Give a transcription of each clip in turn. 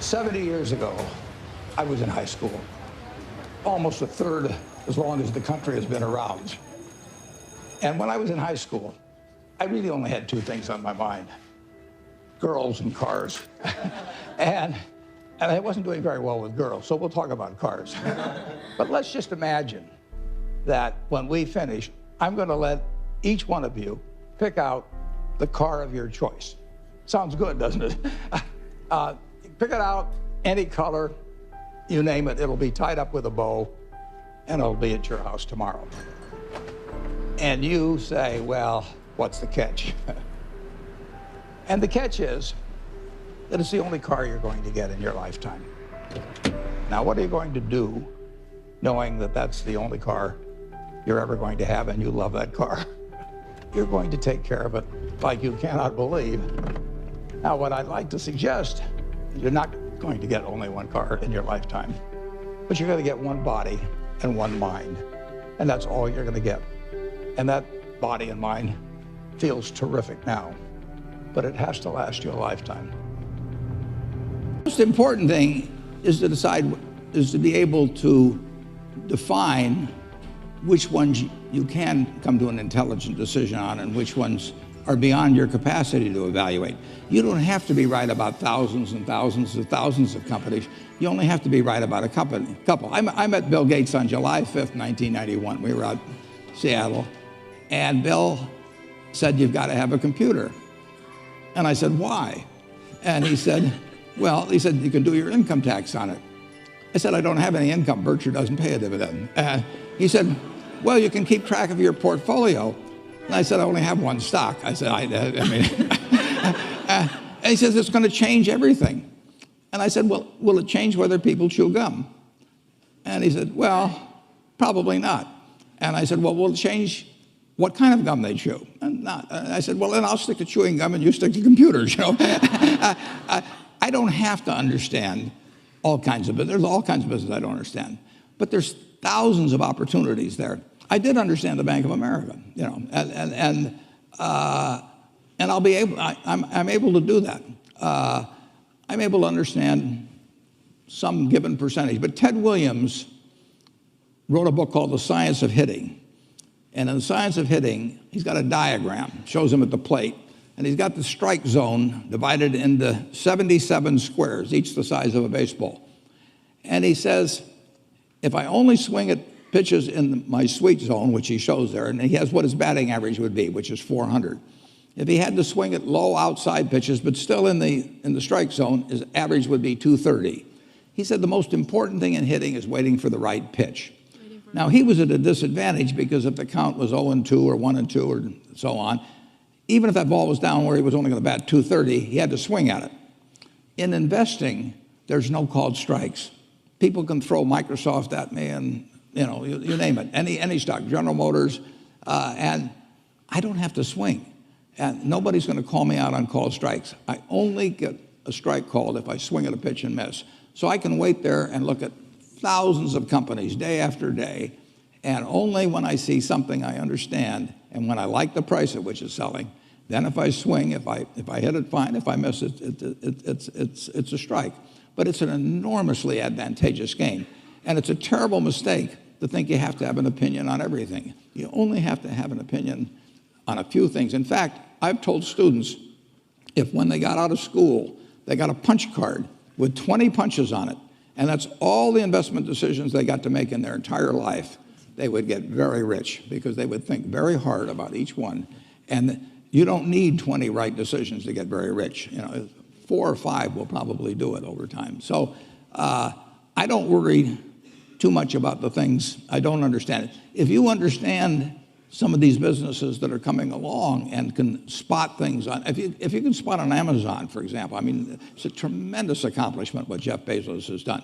70 years ago, I was in high school, almost a third as long as the country has been around. And when I was in high school, I really only had two things on my mind: girls and cars. and I wasn't doing very well with girls, so we'll talk about cars. But let's just imagine that when we finish, I'm going to let each one of you pick out the car of your choice. Sounds good, doesn't it? Pick it out, any color, you name it. It'll be tied up with a bow, and it'll be at your house tomorrow. And you say, well, what's the catch? And the catch is that it's the only car you're going to get in your lifetime. Now, what are you going to do knowing that that's the only car you're ever going to have and you love that car? You're going to take care of it like you cannot believe. Now, what I'd like to suggest is you're not going to get only one car in your lifetime, but you're going to get one body and one mind, and that's all you're going to get. And that body and mind feels terrific now, but it has to last you a lifetime. The most important thing is to be able to define which ones you can come to an intelligent decision on and which ones are beyond your capacity to evaluate. You don't have to be right about thousands and thousands and thousands of companies. You only have to be right about a couple. I met Bill Gates on July 5th, 1991. We were out in Seattle, and Bill said, "You've got to have a computer." And I said, "Why?" And he said, "Well," he said, "you can do your income tax on it." I said, "I don't have any income. Berkshire doesn't pay a dividend." He said, "Well, you can keep track of your portfolio." And I said, "I only have one stock." I said, I mean, and he says, "It's going to change everything." And I said, "Well, will it change whether people chew gum?" And he said, "Well, probably not." And I said, "Well, will it change what kind of gum they chew?" And not. And I said, "Well, then I'll stick to chewing gum and you stick to computers, you know." I don't have to understand all kinds of business. There's all kinds of business I don't understand. But there's thousands of opportunities there. I did understand the Bank of America, you know, and I'll be able. I'm able to do that. I'm able to understand some given percentage. But Ted Williams wrote a book called The Science of Hitting, and in The Science of Hitting, he's got a diagram, shows him at the plate, and he's got the strike zone divided into 77 squares, each the size of a baseball. And he says, if I only swing at pitches in my sweet zone, which he shows there, and he has what his batting average would be, which is 400. If he had to swing at low outside pitches, but still in the strike zone, his average would be 230. He said the most important thing in hitting is waiting for the right pitch. Now, he was at a disadvantage because if the count was 0-2 or 1-2 or so on, even if that ball was down where he was only going to bat 230, he had to swing at it. In investing, there's no called strikes. People can throw Microsoft at me and, you know, you name it, any stock, General Motors, and I don't have to swing. And nobody's going to call me out on called strikes. I only get a strike called if I swing at a pitch and miss. So I can wait there and look at thousands of companies day after day, and only when I see something I understand and when I like the price at which it's selling, then if I swing, if I hit it, fine. If I miss it, it's a strike. But it's an enormously advantageous game. And it's a terrible mistake to think you have to have an opinion on everything. You only have to have an opinion on a few things. In fact, I've told students, if when they got out of school, they got a punch card with 20 punches on it, and that's all the investment decisions they got to make in their entire life, they would get very rich because they would think very hard about each one. And you don't need 20 right decisions to get very rich. You know, 4 or 5 will probably do it over time. So I don't worry too much about the things I don't understand. If you understand some of these businesses that are coming along and can spot things on, if you can spot on Amazon, for example, I mean, it's a tremendous accomplishment what Jeff Bezos has done.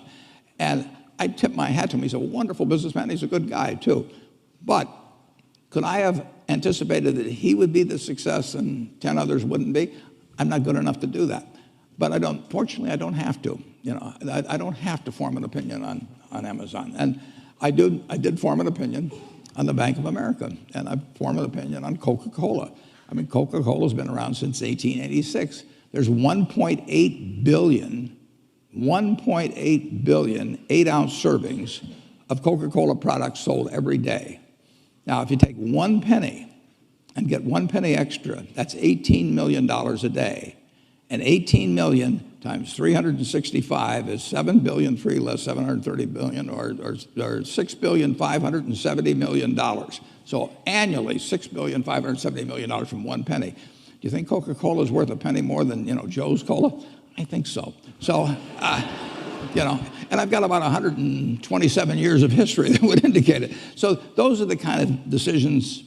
And I tip my hat to him. He's a wonderful businessman. He's a good guy, too. But could I have anticipated that he would be the success and 10 others wouldn't be? I'm not good enough to do that. But fortunately, I don't have to. You know, I don't have to form an opinion on Amazon. And I did form an opinion on the Bank of America, and I formed an opinion on Coca-Cola. I mean, Coca-Cola's been around since 1886. There's 1.8 billion 1.8 billion 8-ounce servings of Coca-Cola products sold every day. Now, if you take 1 penny and get 1 penny extra, that's $18 million a day. And 18 million times 365 is 7 billion, 3 less 730 billion, or $6,570,000,000. So annually, $6,570,000,000 from 1 penny. Do you think Coca-Cola is worth a penny more than, Joe's Cola? I think so. So, and I've got about 127 years of history that would indicate it. So those are the kind of decisions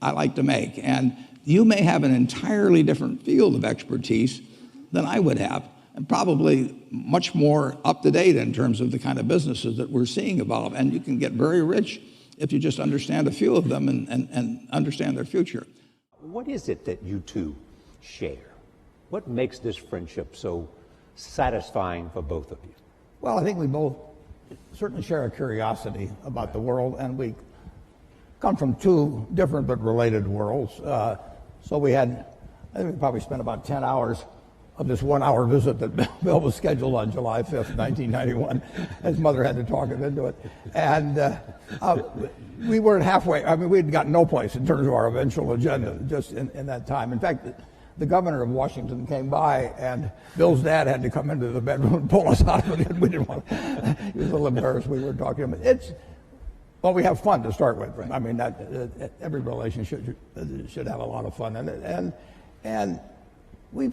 I like to make. And you may have an entirely different field of expertise than I would have, and probably much more up to date in terms of the kind of businesses that we're seeing evolve. And you can get very rich if you just understand a few of them and understand their future. What is it that you two share? What makes this friendship so satisfying for both of you? Well, I think we both certainly share a curiosity about the world, and we come from two different but related worlds. So I think we probably spent about 10 hours of this 1-hour visit that Bill was scheduled on July 5th, 1991. His mother had to talk him into it. And we weren't halfway. I mean, we had gotten no place in terms of our eventual agenda just in that time. In fact, the governor of Washington came by, and Bill's dad had to come into the bedroom and pull us out of it. We didn't want to. He was a little embarrassed we were talking to him. Well, we have fun to start with. Right. I mean, every relationship should have a lot of fun in it. And we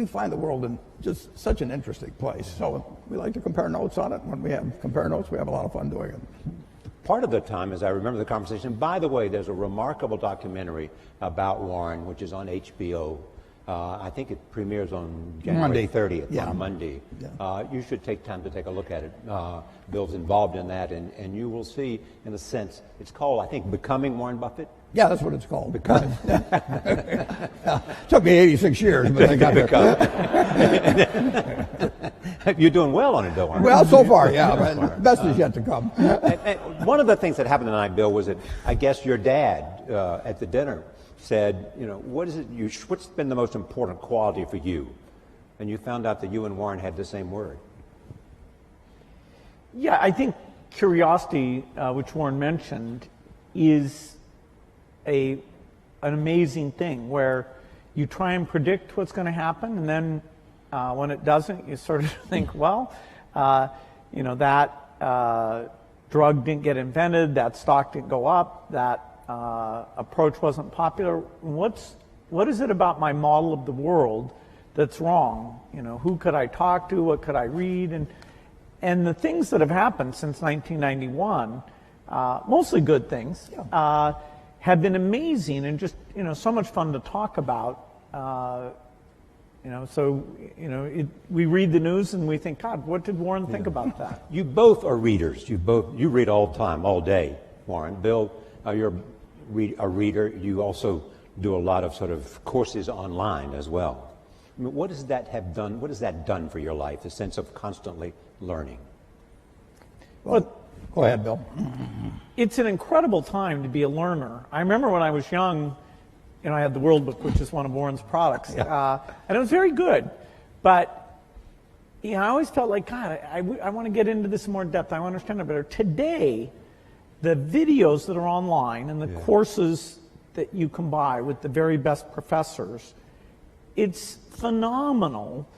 find the world in just such an interesting place. So we like to compare notes on it. When we compare notes, we have a lot of fun doing it. Part of the time, as I remember the conversation, by the way, there's a remarkable documentary about Warren, which is on HBO. I think it premieres on January 30th, on Monday. Yeah. You should take time to take a look at it. Bill's involved in that, and you will see, in a sense, it's called, I think, Becoming Warren Buffett. Yeah, that's what it's called. Becoming. Took me 86 years, but I got it. You're doing well on it, though, aren't you? Well, so far, yeah. But best is yet to come. And one of the things that happened tonight, Bill, was that I guess your dad at the dinner said, what's been the most important quality for you? And you found out that you and Warren had the same word. Yeah, I think curiosity, which Warren mentioned, is an amazing thing where you try and predict what's going to happen, and then when it doesn't, you sort of think, well, that drug didn't get invented, that stock didn't go up, that approach wasn't popular. What is it about my model of the world that's wrong? Who could I talk to? What could I read? And the things that have happened since 1991, mostly good things, have been amazing and just so much fun to talk about. We read the news and we think, God, what did Warren think about that? You both are readers. You read all the time, all day, Warren. Bill, you're a reader. You also do a lot of sort of courses online as well. I mean, what does that have done? What has that done for your life? The sense of constantly learning. Well, go ahead, Bill. It's an incredible time to be a learner. I remember when I was young, I had the World Book, which is one of Warren's products, and it was very good. But I always felt like, God, I want to get into this in more depth. I want to understand it better. Today, the videos that are online and the courses that you can buy with the very best professors, it's phenomenal.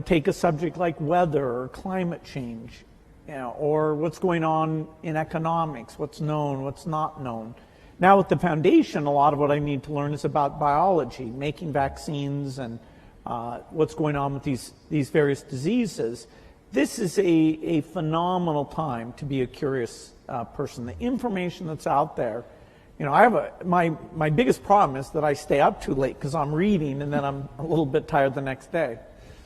Take a subject like weather or climate change, or what's going on in economics, what's known, what's not known. Now with the foundation, a lot of what I need to learn is about biology, making vaccines, and what's going on with these various diseases. This is a phenomenal time to be a curious person. The information that's out there, I have my biggest problem is that I stay up too late because I'm reading and then I'm a little bit tired the next day.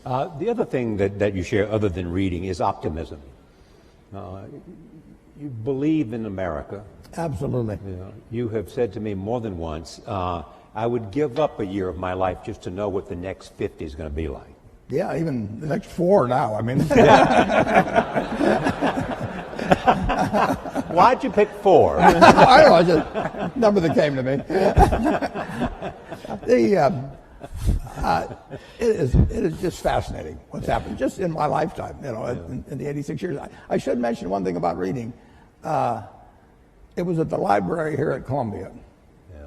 The other thing that you share other than reading is optimism. You believe in America. Absolutely. You have said to me more than once, I would give up a year of my life just to know what the next 50 is going to be like. Yeah, even the next 4 now. I mean. Why'd you pick 4? I don't know, just a number that came to me. It is just fascinating what's happened just in my lifetime, in the 86 years. I should mention one thing about reading. It was at the library here at Columbia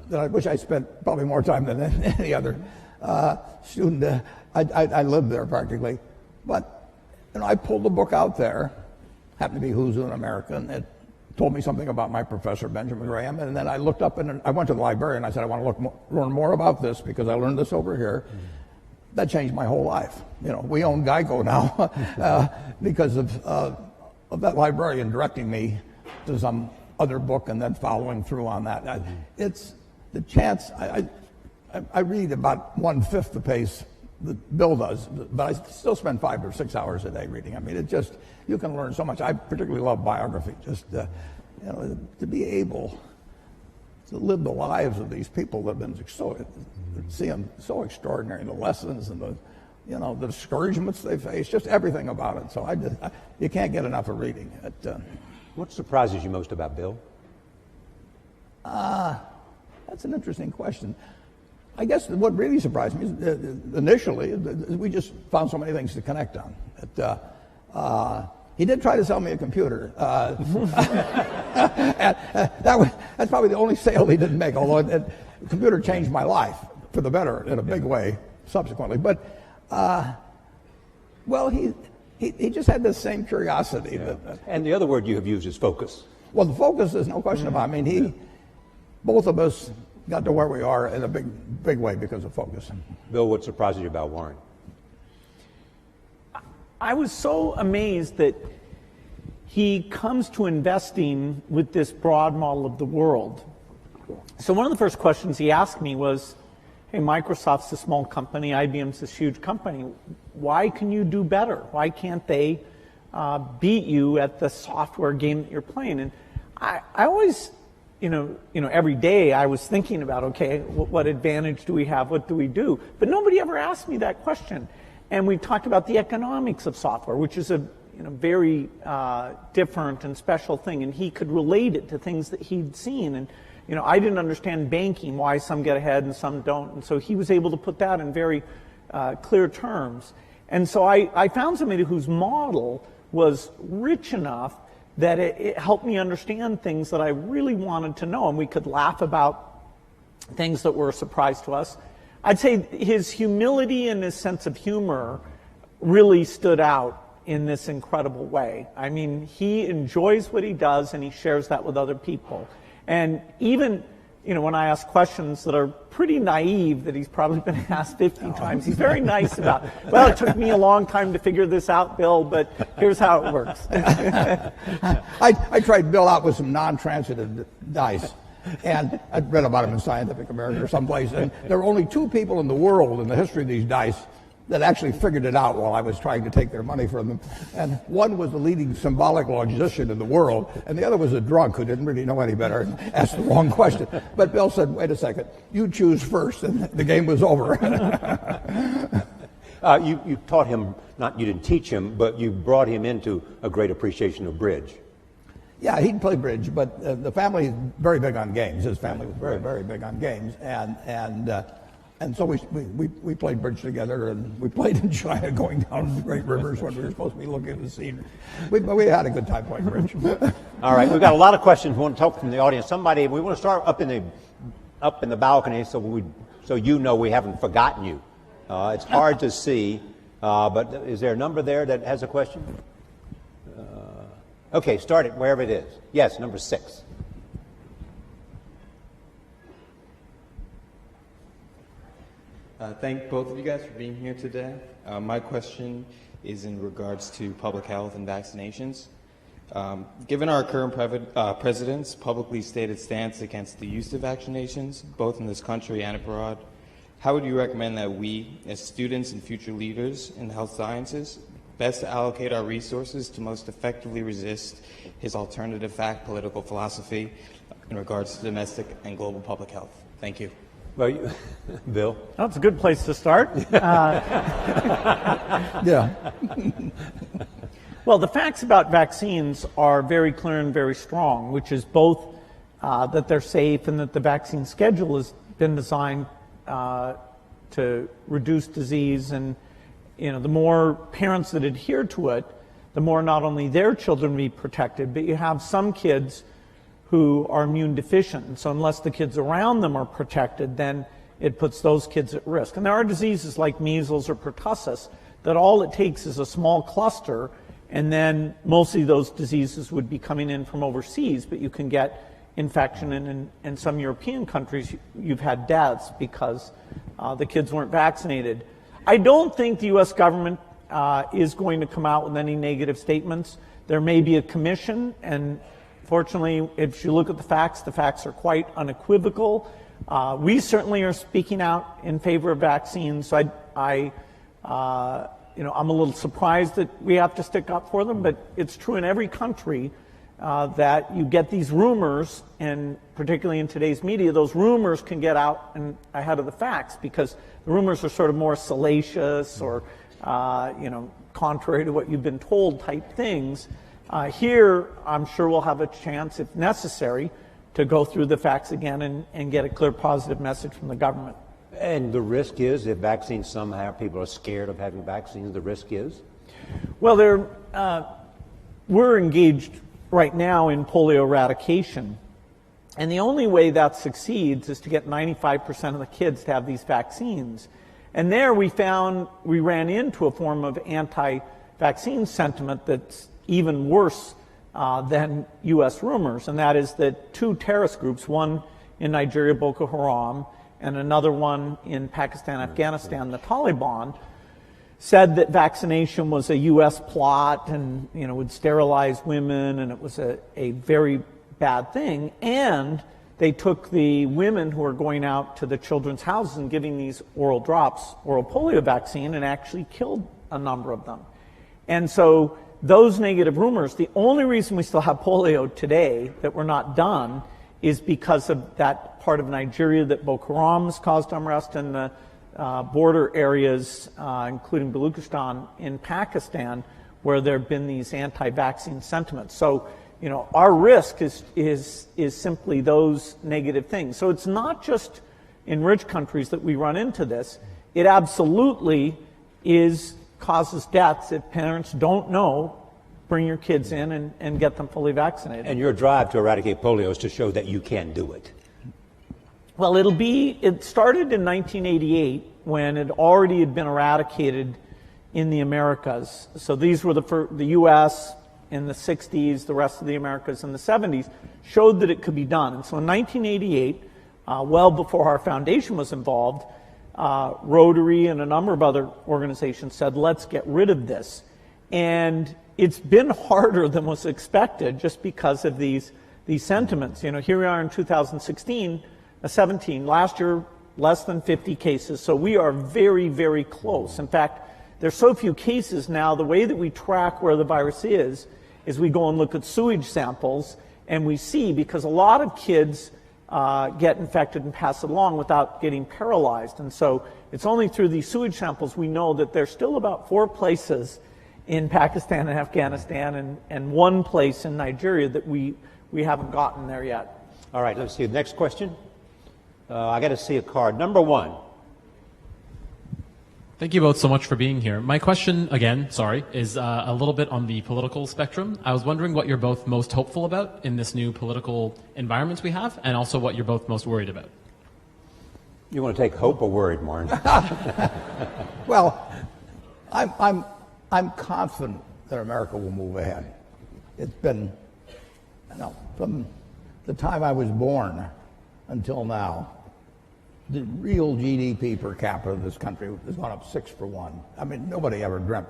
that I wish I spent probably more time than any other student. I lived there practically. But I pulled the book out there, happened to be Who's an American. It told me something about my professor, Benjamin Graham, and then I looked up and I went to the library and I said, I want to learn more about this because I learned this over here. That changed my whole life. We own Geico now because of that librarian directing me to some other book and then following through on that. It's the chance. I read about 1/5 the pace that Bill does, but I still spend 5 or 6 hours a day reading. I mean, you can learn so much. I particularly love biography. Just to be able to live the lives of these people that have been so extraordinary, the lessons and the discouragements they face, just everything about it. So you can't get enough of reading. What surprises you most about Bill? That's an interesting question. I guess what really surprised me is initially we just found so many things to connect on. He did try to sell me a computer. That's probably the only sale he didn't make, although the computer changed my life for the better in a big way subsequently. But, he just had this same curiosity. Yeah. And the other word you have used is focus. Well, the focus is no question about it. I mean, both of us got to where we are in a big way because of focus. Bill, what surprises you about Warren? I was so amazed that he comes to investing with this broad model of the world. So one of the first questions he asked me was, hey, Microsoft's a small company, IBM's this huge company. Why can you do better? Why can't they beat you at the software game that you're playing? And I always, every day I was thinking about, okay, what advantage do we have? What do we do? But nobody ever asked me that question. And we talked about the economics of software, which is a very different and special thing. And he could relate it to things that he'd seen. And I didn't understand banking, why some get ahead and some don't. And so he was able to put that in very clear terms. And so I found somebody whose model was rich enough that it helped me understand things that I really wanted to know. And we could laugh about things that were a surprise to us. I'd say his humility and his sense of humor really stood out in this incredible way. I mean, he enjoys what he does and he shares that with other people. And even, when I ask questions that are pretty naive that he's probably been asked 50 times, he's very nice about, well, it took me a long time to figure this out, Bill, but here's how it works. I tried Bill out with some non-transitive dice. And I'd read about him in Scientific American or someplace, and there were only 2 people in the world in the history of these dice that actually figured it out while I was trying to take their money from them. And one was the leading symbolic logician in the world, and the other was a drunk who didn't really know any better and asked the wrong question. But Bill said, wait a second, you choose first, and the game was over. You taught him, you didn't teach him, but you brought him into a great appreciation of bridge. Yeah, he'd play bridge, but the family is very big on games. His family was very, very big on games, and so we played bridge together, and we played in China, going down the great rivers when we were supposed to be looking at the scenery. We had a good time playing bridge. All right, we've got a lot of questions we want to talk from the audience. We want to start up in the balcony, so we haven't forgotten you. It's hard to see, but is there a number there that has a question? Okay, start it wherever it is. Yes, number 6. Thank both of you guys for being here today. My question is in regards to public health and vaccinations. Given our current president's publicly stated stance against the use of vaccinations, both in this country and abroad, how would you recommend that we, as students and future leaders in the health sciences, best allocate our resources to most effectively resist his alternative fact political philosophy in regards to domestic and global public health? Thank you. Well, Bill? That's a good place to start. Yeah. Well, the facts about vaccines are very clear and very strong, which is both that they're safe and that the vaccine schedule has been designed to reduce disease, and the more parents that adhere to it, the more not only their children be protected, but you have some kids who are immune deficient. And so unless the kids around them are protected, then it puts those kids at risk. And there are diseases like measles or pertussis that all it takes is a small cluster, and then mostly those diseases would be coming in from overseas, but you can get infection, and in some European countries you've had deaths because the kids weren't vaccinated. I don't think the U.S. government is going to come out with any negative statements. There may be a commission, and fortunately, if you look at the facts are quite unequivocal. We certainly are speaking out in favor of vaccines. So I'm a little surprised that we have to stick up for them, but it's true in every country that you get these rumors, and particularly in today's media, those rumors can get out and ahead of the facts because the rumors are sort of more salacious or contrary to what you've been told type things. Here, I'm sure we'll have a chance, if necessary, to go through the facts again and get a clear positive message from the government. And the risk is, if vaccines somehow, people are scared of having vaccines, the risk is? Well, we're engaged right now in polio eradication. And the only way that succeeds is to get 95% of the kids to have these vaccines. And there we ran into a form of anti-vaccine sentiment that's even worse than U.S. rumors, and that is that two terrorist groups, one in Nigeria, Boko Haram, and another one in Pakistan, Afghanistan, the Taliban, said that vaccination was a U.S. plot and would sterilize women, and it was a very bad thing. And they took the women who were going out to the children's houses and giving these oral drops, oral polio vaccine, and actually killed a number of them. And so those negative rumors, the only reason we still have polio today, that we're not done, is because of that part of Nigeria that Boko Haram has caused unrest, and the border areas, including Baluchistan in Pakistan, where there have been these anti-vaccine sentiments. So, our risk is simply those negative things. So it's not just in rich countries that we run into this. It absolutely causes deaths if parents don't know. Bring your kids in and get them fully vaccinated. And your drive to eradicate polio is to show that you can do it. Well, it started in 1988 when it already had been eradicated in the Americas. So these were the U.S. in the 60s, the rest of the Americas in the 70s, showed that it could be done. And so in 1988, well before our foundation was involved, Rotary and a number of other organizations said, let's get rid of this. And it's been harder than was expected just because of these sentiments. Here we are in 2017, last year, less than 50 cases. So we are very, very close. In fact, there's so few cases now, the way that we track where the virus is we go and look at sewage samples, and we see, because a lot of kids get infected and pass it along without getting paralyzed. And so it's only through these sewage samples we know that there's still about 4 places in Pakistan and Afghanistan and 1 place in Nigeria that we haven't gotten there yet. All right, let's see. The next question. I got to see a card. Number 1. Thank you both so much for being here. My question, again, is a little bit on the political spectrum. I was wondering what you're both most hopeful about in this new political environment we have, and also what you're both most worried about. You want to take hope or worried, Warren? Well, I'm confident that America will move ahead. It's been, from the time I was born until now, the real GDP per capita of this country has gone up 6 for 1. I mean, nobody ever dreamt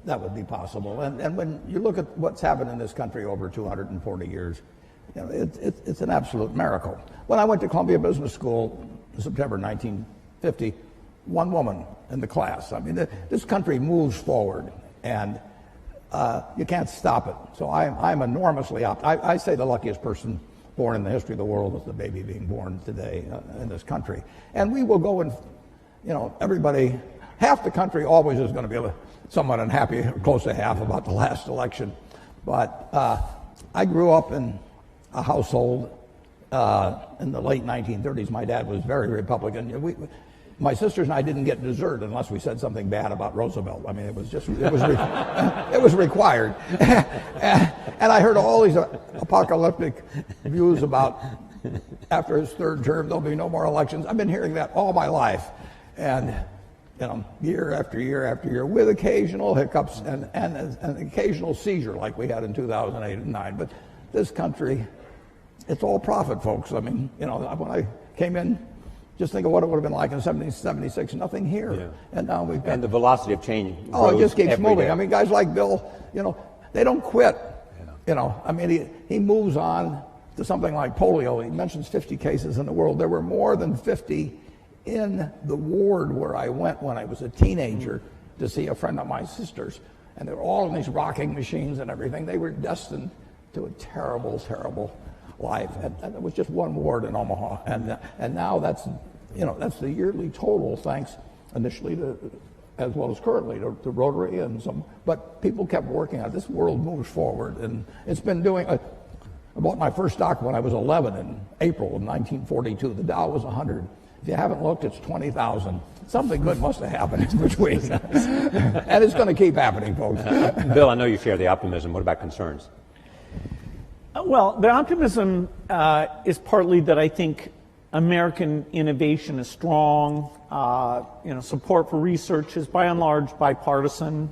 that would be possible. And when you look at what's happened in this country over 240 years, it's an absolute miracle. When I went to Columbia Business School in September 1950, 1 woman in the class. I mean, this country moves forward, and you can't stop it. So I'm enormously optimistic. I say the luckiest person born in the history of the world is the baby being born today in this country. And we will go and, everybody, half the country always is going to be somewhat unhappy, or close to half, about the last election. But I grew up in a household in the late 1930s. My dad was very Republican. my sisters and I didn't get dessert unless we said something bad about Roosevelt. I mean, it was it was required. And I heard all these apocalyptic views about after his third term there'll be no more elections. I've been hearing that all my life, and year after year after year, with occasional hiccups and an occasional seizure like we had in 2008 and 2009. But this country, it's all profit, folks. I mean, when I came in, just think of what it would have been like in 1776. Nothing here, and now we've got, and the velocity of change. It just keeps moving. Day. I mean, guys like Bill, they don't quit. I mean, he moves on to something like polio. He mentions 50 cases in the world. There were more than 50 in the ward where I went when I was a teenager to see a friend of my sister's, and they were all in these rocking machines and everything. They were destined to a terrible, terrible life, and it was just one ward in Omaha, and now that's the yearly total, thanks initially to, as well as currently, to Rotary and some, but people kept working on it. This world moves forward, and it's been doing. I bought my first stock when I was 11 in April of 1942. The Dow was 100. If you haven't looked, it's 20,000. Something good must have happened in between, and it's going to keep happening, folks. Bill, I know you share the optimism. What about concerns? Well, the optimism is partly that I think American innovation is strong. Support for research is by and large bipartisan.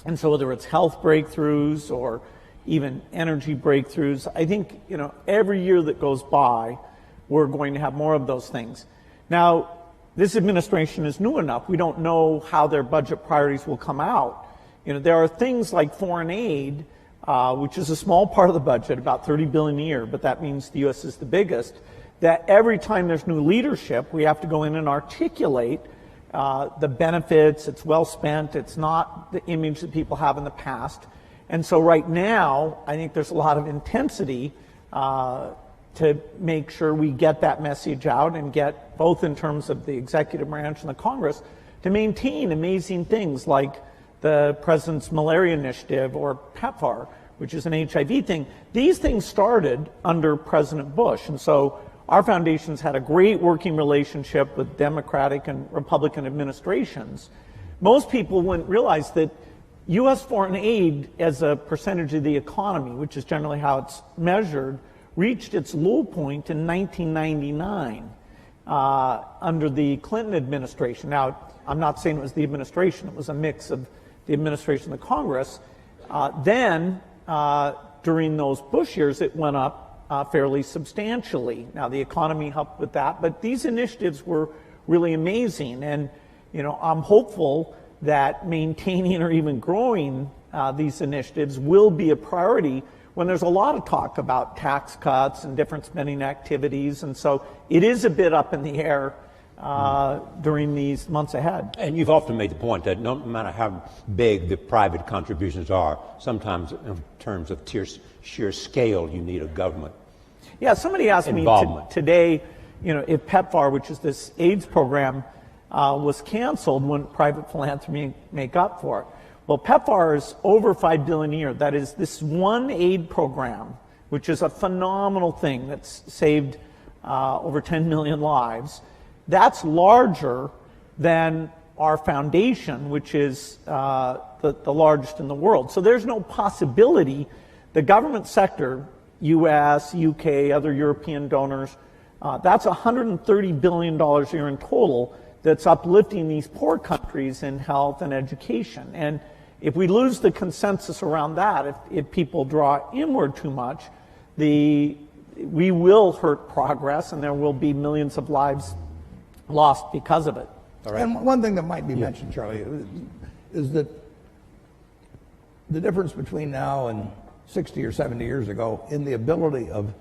And so whether it's health breakthroughs or even energy breakthroughs, I think, every year that goes by, we're going to have more of those things. Now, this administration is new enough. We don't know how their budget priorities will come out. There are things like foreign aid, which is a small part of the budget, about $30 billion a year, but that means the U.S. is the biggest, that every time there's new leadership, we have to go in and articulate the benefits. It's well spent. It's not the image that people have in the past. And so right now, I think there's a lot of intensity to make sure we get that message out and get, both in terms of the executive branch and the Congress, to maintain amazing things like the President's Malaria Initiative or PEPFAR, which is an HIV thing. These things started under President Bush, and so our foundation's had a great working relationship with Democratic and Republican administrations. Most people wouldn't realize that U.S. foreign aid as a percentage of the economy, which is generally how it's measured, reached its low point in 1999 under the Clinton administration. Now, I'm not saying it was the administration, it was a mix of the administration and the Congress. Then, during those Bush years, it went up fairly substantially. Now, the economy helped with that, but these initiatives were really amazing. And, I'm hopeful that maintaining or even growing these initiatives will be a priority when there's a lot of talk about tax cuts and different spending activities. And so it is a bit up in the air during these months ahead. And you've often made the point that no matter how big the private contributions are, sometimes in terms of sheer scale, you need a government. Yeah, somebody asked me today, if PEPFAR, which is this AIDS program, was canceled, wouldn't private philanthropy make up for it? Well, PEPFAR is over $5 billion a year. That is this one aid program, which is a phenomenal thing that's saved over 10 million lives. That's larger than our foundation, which is the largest in the world. So there's no possibility the government sector, U.S., U.K., other European donors, that's $130 billion a year in total that's uplifting these poor countries in health and education. And if we lose the consensus around that, if people draw inward too much, we will hurt progress and there will be millions of lives lost because of it. All right. And one thing that might be mentioned, Charlie, is that the difference between now and 60 or 70 years ago in the ability of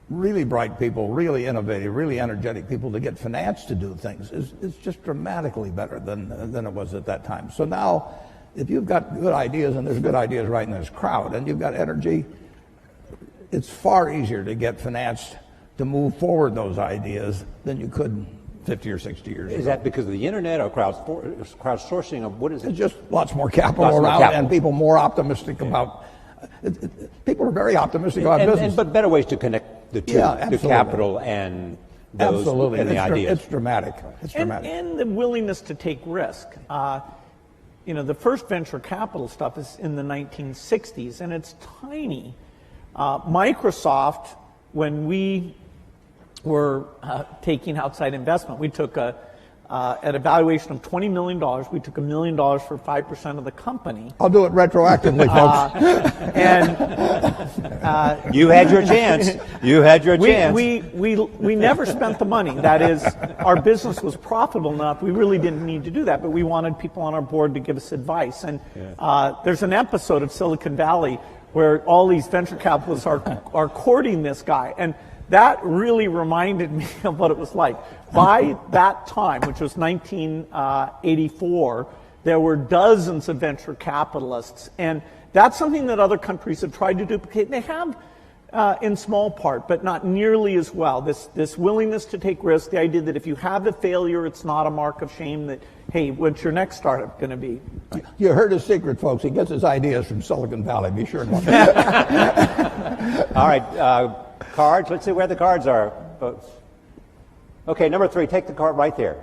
really bright people, really innovative, really energetic people to get finance to do things is just dramatically better than it was at that time. So now, if you've got good ideas, and there's good ideas right in this crowd, and you've got energy, it's far easier to get finance to move forward those ideas than you could 50 or 60 years ago. Is that because of the internet or crowdsourcing, or what is it? It's just lots more capital around and people more optimistic about people are very optimistic about business. But better ways to connect the two, the capital and those Absolutely. and the ideas. It's dramatic. It's dramatic. And the willingness to take risk. The first venture capital stuff is in the 1960s, and it's tiny. Microsoft, when we were taking outside investment, we took at a valuation of $20 million, we took $1 million for 5% of the company. I'll do it retroactively, folks. You had your chance. You had your chance. We never spent the money. That is, our business was profitable enough. We really didn't need to do that, but we wanted people on our board to give us advice. And there's an episode of Silicon Valley where all these venture capitalists are courting this guy. And that really reminded me of what it was like. By that time, which was 1984, there were dozens of venture capitalists. And that's something that other countries have tried to duplicate. They have in small part, but not nearly as well. This willingness to take risks, the idea that if you have a failure, it's not a mark of shame, that, hey, what's your next startup going to be? You heard his secret, folks. He gets his ideas from Silicon Valley. Be sure to All right, cards. Let's see where the cards are, folks. Okay, number 3, take the card right there.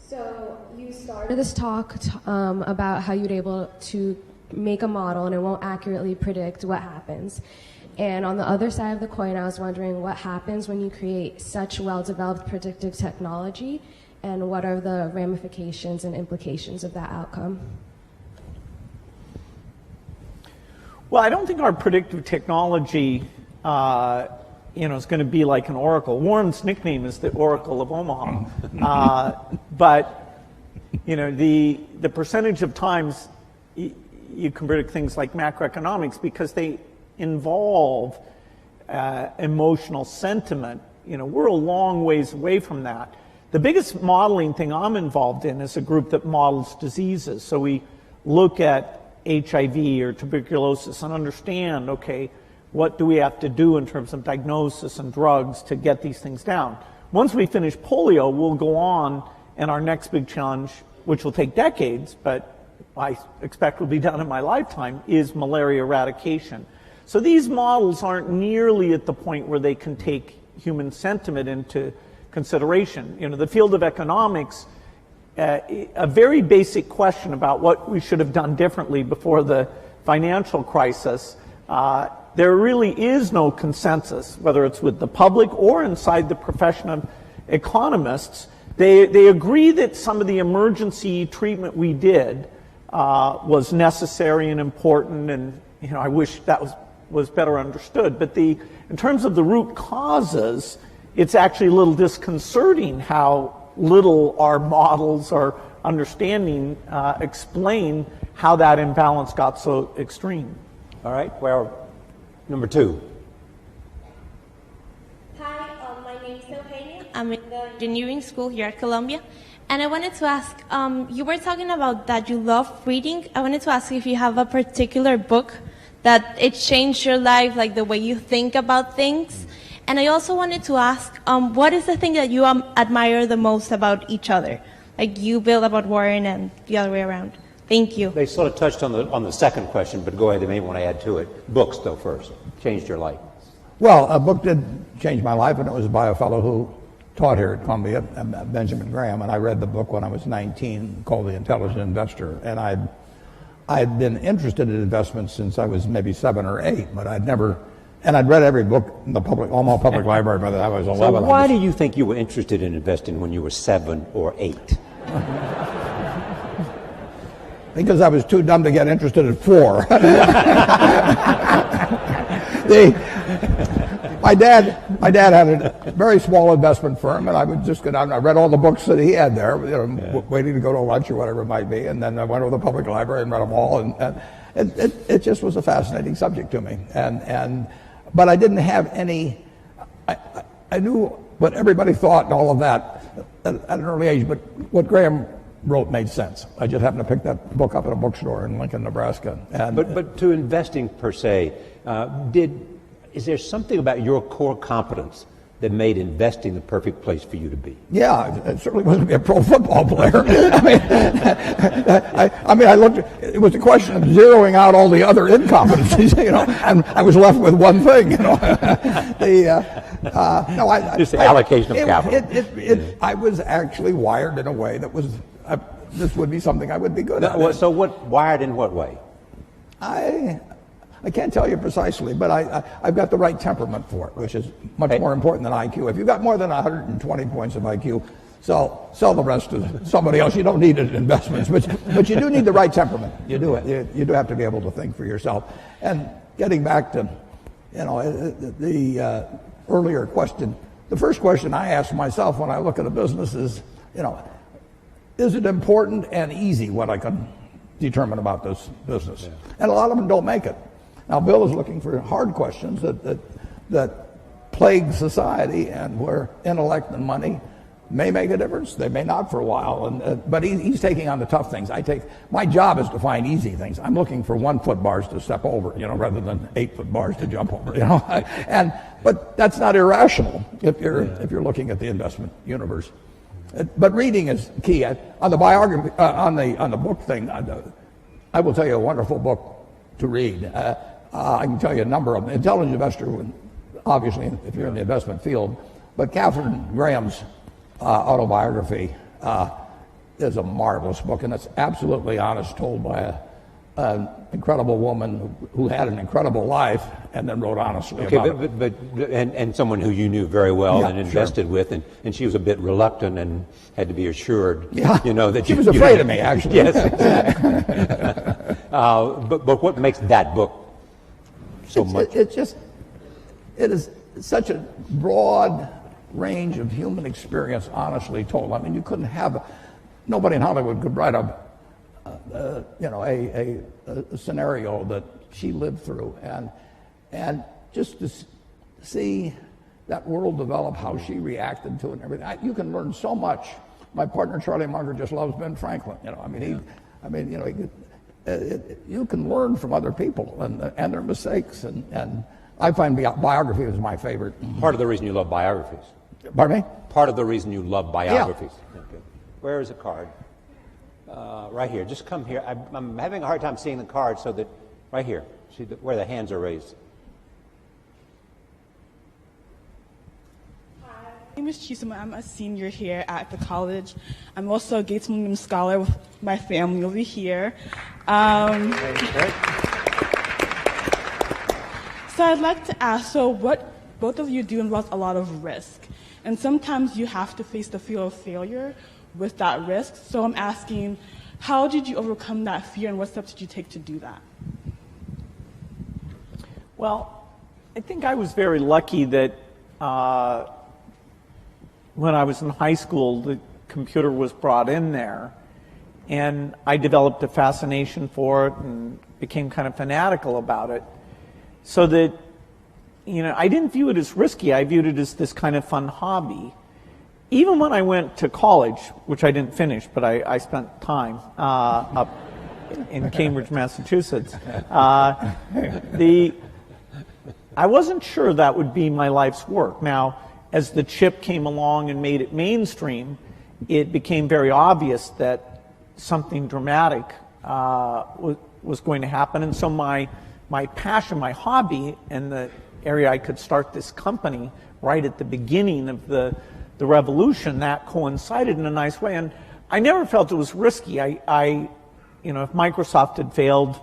So you started this talk about how you'd able to make a model and it won't accurately predict what happens. And on the other side of the coin, I was wondering what happens when you create such well-developed predictive technology, and what are the ramifications and implications of that outcome? Well, I don't think our predictive technology is going to be like an oracle. Warren's nickname is the Oracle of Omaha. But the percentage of times you can predict things like macroeconomics, because they involve emotional sentiment. We're a long ways away from that. The biggest modeling thing I'm involved in is a group that models diseases. So we look at HIV or tuberculosis and understand, okay, what do we have to do in terms of diagnosis and drugs to get these things down? Once we finish polio, we'll go on, and our next big challenge, which will take decades, but I expect will be done in my lifetime, is malaria eradication. So these models aren't nearly at the point where they can take human sentiment into consideration. The field of economics, a very basic question about what we should have done differently before the financial crisis, there really is no consensus, whether it's with the public or inside the profession of economists. They agree that some of the emergency treatment we did was necessary and important, and I wish that was better understood. But in terms of the root causes, it's actually a little disconcerting how little our models or understanding explain how that imbalance got so extreme. All right, well, number 2. Hi, my name is Eugenia. I'm in the engineering school here at Columbia. And I wanted to ask, you were talking about that you love reading. I wanted to ask if you have a particular book that it changed your life, like the way you think about things. And I also wanted to ask, what is the thing that you admire the most about each other? Like you, Bill, about Warren, and the other way around. Thank you. They sort of touched on the second question, but go ahead, they may want to add to it. Books, though, first. Changed your life. Well, a book did change my life, and it was by a fellow who taught here at Columbia, Benjamin Graham, and I read the book when I was 19 called The Intelligent Investor. And I'd been interested in investments since I was maybe 7 or 8, but I'd read every book in the Omaha Public Library by the time I was 11. So why do you think you were interested in investing when you were 7 or 8? Because I was too dumb to get interested at 4. My dad had a very small investment firm, and I would just go down and I read all the books that he had there, waiting to go to lunch or whatever it might be, and then I went over to the public library and read them all, and it just was a fascinating subject to me. But I didn't have any. I knew what everybody thought and all of that at an early age, but what Graham wrote made sense. I just happened to pick that book up at a bookstore in Lincoln, Nebraska. But to investing per se, is there something about your core competence that made investing the perfect place for you to be? Yeah, it certainly wasn't to be a pro football player. I looked. It was a question of zeroing out all the other incompetencies, and I was left with one thing, Just the allocation of capital. I was actually wired in a way that was. This would be something I would be good at. So, wired in what way? I can't tell you precisely, but I've got the right temperament for it, which is much more important than IQ. If you've got more than 120 points of IQ, sell the rest to somebody else. You don't need it in investments, but you do need the right temperament. You do. You do have to be able to think for yourself. And getting back to, the earlier question, the first question I ask myself when I look at a business is, is it important and easy what I can determine about this business? Yeah. And a lot of them don't make it. Now, Bill is looking for hard questions that plague society, and where intellect and money may make a difference. They may not for a while, but he's taking on the tough things. My job is to find easy things. I'm looking for 1 foot bars to step over, rather than 8 foot bars to jump over, But that's not irrational if you're looking at the investment universe. But reading is key. On the biography, on the book thing, I will tell you a wonderful book to read. I can tell you a number of them. Intelligent Investor, obviously, if you're in the investment field. But Katharine Graham's autobiography is a marvelous book, and it's absolutely honest, told by an incredible woman who had an incredible life and then wrote honestly about it. But and someone who you knew very well and invested with, and she was a bit reluctant and had to be assured, that she was afraid of me, actually. Yes. But what makes that book so much? It is such a broad range of human experience, honestly told. I mean, you couldn't have, nobody in Hollywood could write a scenario that she lived through, and just to see that world develop, how she reacted to it and everything. You can learn so much. My partner Charlie Munger just loves Ben Franklin. You can learn from other people and their mistakes, and I find biography is my favorite. Part of the reason you love biographies. Pardon me? Part of the reason you love biographies. Yeah. Okay. Where is a card? Right here. Just come here. I'm having a hard time seeing the card, so that right here. See where the hands are raised. Hi, my name is Chisama. I'm a senior here at the college. I'm also a Gates Millennium Scholar with my family over here. So I'd like to ask, what both of you do involves a lot of risk. And sometimes you have to face the fear of failure with that risk. So I'm asking, how did you overcome that fear, and what steps did you take to do that? Well, I think I was very lucky that when I was in high school, the computer was brought in there, and I developed a fascination for it and became kind of fanatical about it, so that, I didn't view it as risky. I viewed it as this kind of fun hobby. Even when I went to college, which I didn't finish, but I spent time up in Cambridge, Massachusetts, I wasn't sure that would be my life's work. Now, as the chip came along and made it mainstream, it became very obvious that something dramatic was going to happen. And so my passion, my hobby, and the area I could start this company right at the beginning of the revolution, that coincided in a nice way. And I never felt it was risky. If Microsoft had failed,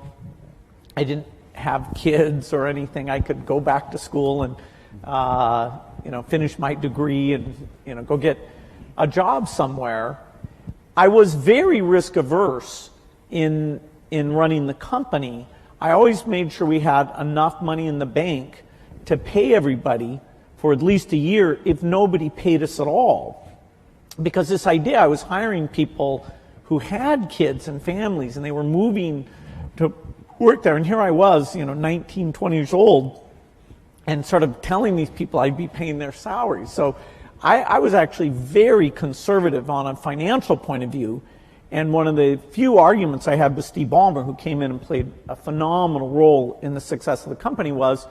I didn't have kids or anything. I could go back to school and finish my degree and go get a job somewhere. I was very risk averse in running the company. I always made sure we had enough money in the bank to pay everybody for at least a year if nobody paid us at all. Because this idea, I was hiring people who had kids and families, and they were moving to work there. And here I was, 19, 20 years old, and sort of telling these people I'd be paying their salaries. So I was actually very conservative on a financial point of view. And one of the few arguments I had with Steve Ballmer, who came in and played a phenomenal role in the success of the company, was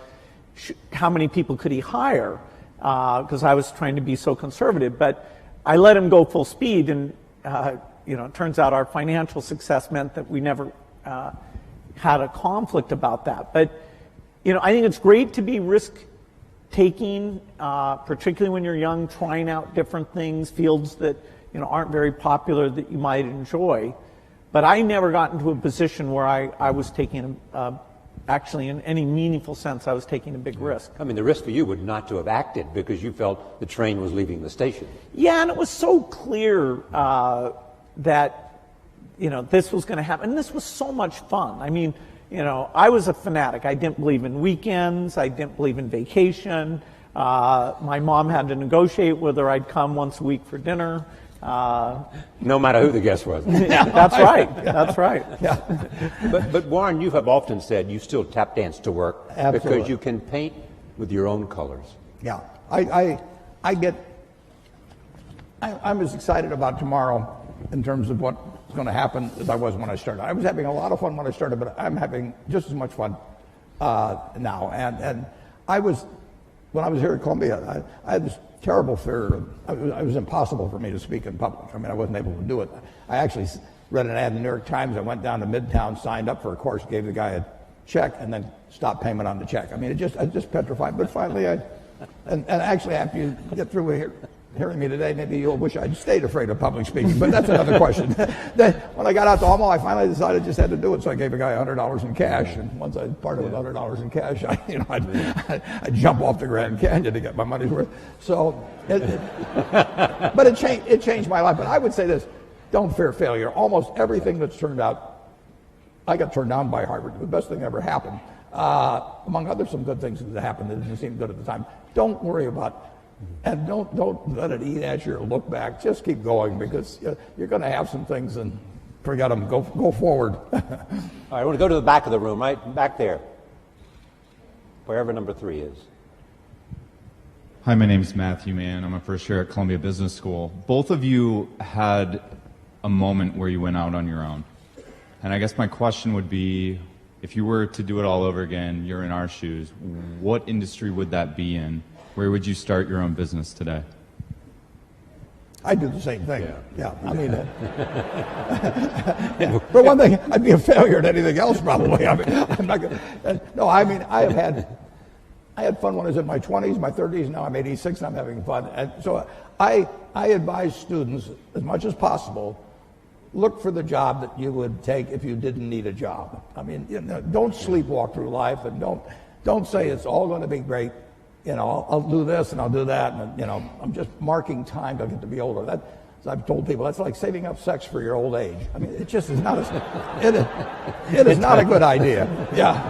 how many people could he hire? because I was trying to be so conservative. But I let him go full speed, and it turns out our financial success meant that we never had a conflict about that. But I think it's great to be risk-taking, particularly when you're young, trying out different things, fields that aren't very popular that you might enjoy. But I never got into a position where I was taking, actually in any meaningful sense, I was taking a big risk. I mean, the risk for you would not to have acted because you felt the train was leaving the station. Yeah, and it was so clear that, this was going to happen. And this was so much fun. I mean, I was a fanatic. I didn't believe in weekends. I didn't believe in vacation. My mom had to negotiate whether I'd come once a week for dinner. No matter who the guest was. Yeah, that's right. That's right. Yeah. But Warren, you have often said you still tap dance to work. Absolutely. Because you can paint with your own colors. Yeah, I'm as excited about tomorrow in terms of what's going to happen as I was when I started. I was having a lot of fun when I started, but I'm having just as much fun now. And when I was here at Columbia, I had this terrible fear. It was impossible for me to speak in public. I mean, I wasn't able to do it. I actually read an ad in the New York Times. I went down to Midtown, signed up for a course, gave the guy a check, and then stopped payment on the check. I mean, I just petrified. But finally, and actually, after you get through hearing me today, maybe you'll wish I'd stayed afraid of public speaking. But that's another question. Then, when I got out to Omaha, I finally decided I just had to do it. So I gave a guy $100 in cash, and once I parted with $100 in cash, I'd jump off the Grand Canyon to get my money's worth. So, but it changed my life. But I would say this: don't fear failure. Almost everything that's turned out, I got turned down by Harvard. The best thing ever happened. Among other some good things that happened that didn't seem good at the time. Don't worry about. And don't let it eat at you or look back. Just keep going, because you're going to have some things and forget them. Go forward. All right, I want to go to the back of the room, right back there, wherever number 3 is. Hi, my name is Matthew Mann. I'm a first year at Columbia Business School. Both of you had a moment where you went out on your own. And I guess my question would be, if you were to do it all over again, you're in our shoes, what industry would that be in? Where would you start your own business today? I'd do the same thing. Yeah. I mean, for one thing, I'd be a failure at anything else probably. I mean, I'm not gonna. No, I mean, I had fun when I was in my 20s, my 30s. Now I'm 86 and I'm having fun. And so I advise students as much as possible, look for the job that you would take if you didn't need a job. I mean, don't sleepwalk through life, and don't say it's all going to be great. I'll do this and I'll do that, and I'm just marking time till I get to be older. That, as I've told people, that's like saving up sex for your old age. I mean, it just is not it is not a good idea. Yeah.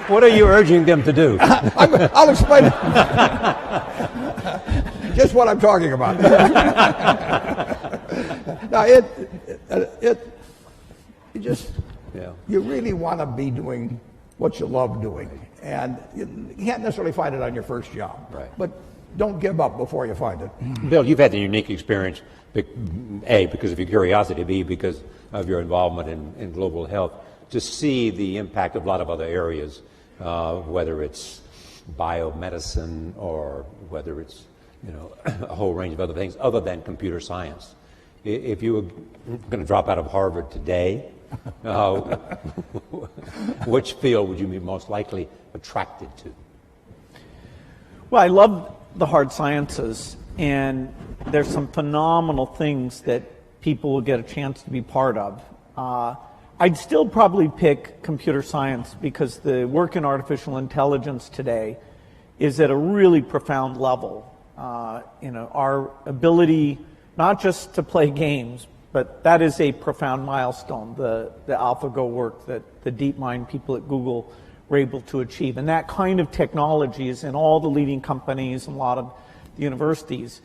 What are you urging them to do? I'll explain it. Just what I'm talking about. Now, you really want to be doing what you love doing. And you can't necessarily find it on your first job. Right. But don't give up before you find it. Bill, you've had the unique experience, A, because of your curiosity, B, because of your involvement in global health, to see the impact of a lot of other areas, whether it's biomedicine or whether it's a whole range of other things other than computer science. If you were going to drop out of Harvard today, which field would you be most likely attracted to? Well, I love the hard sciences, and there's some phenomenal things that people will get a chance to be part of. I'd still probably pick computer science because the work in artificial intelligence today is at a really profound level. Our ability not just to play games, but that is a profound milestone, the AlphaGo work that the DeepMind people at Google were able to achieve. And that kind of technology is in all the leading companies and a lot of the universities.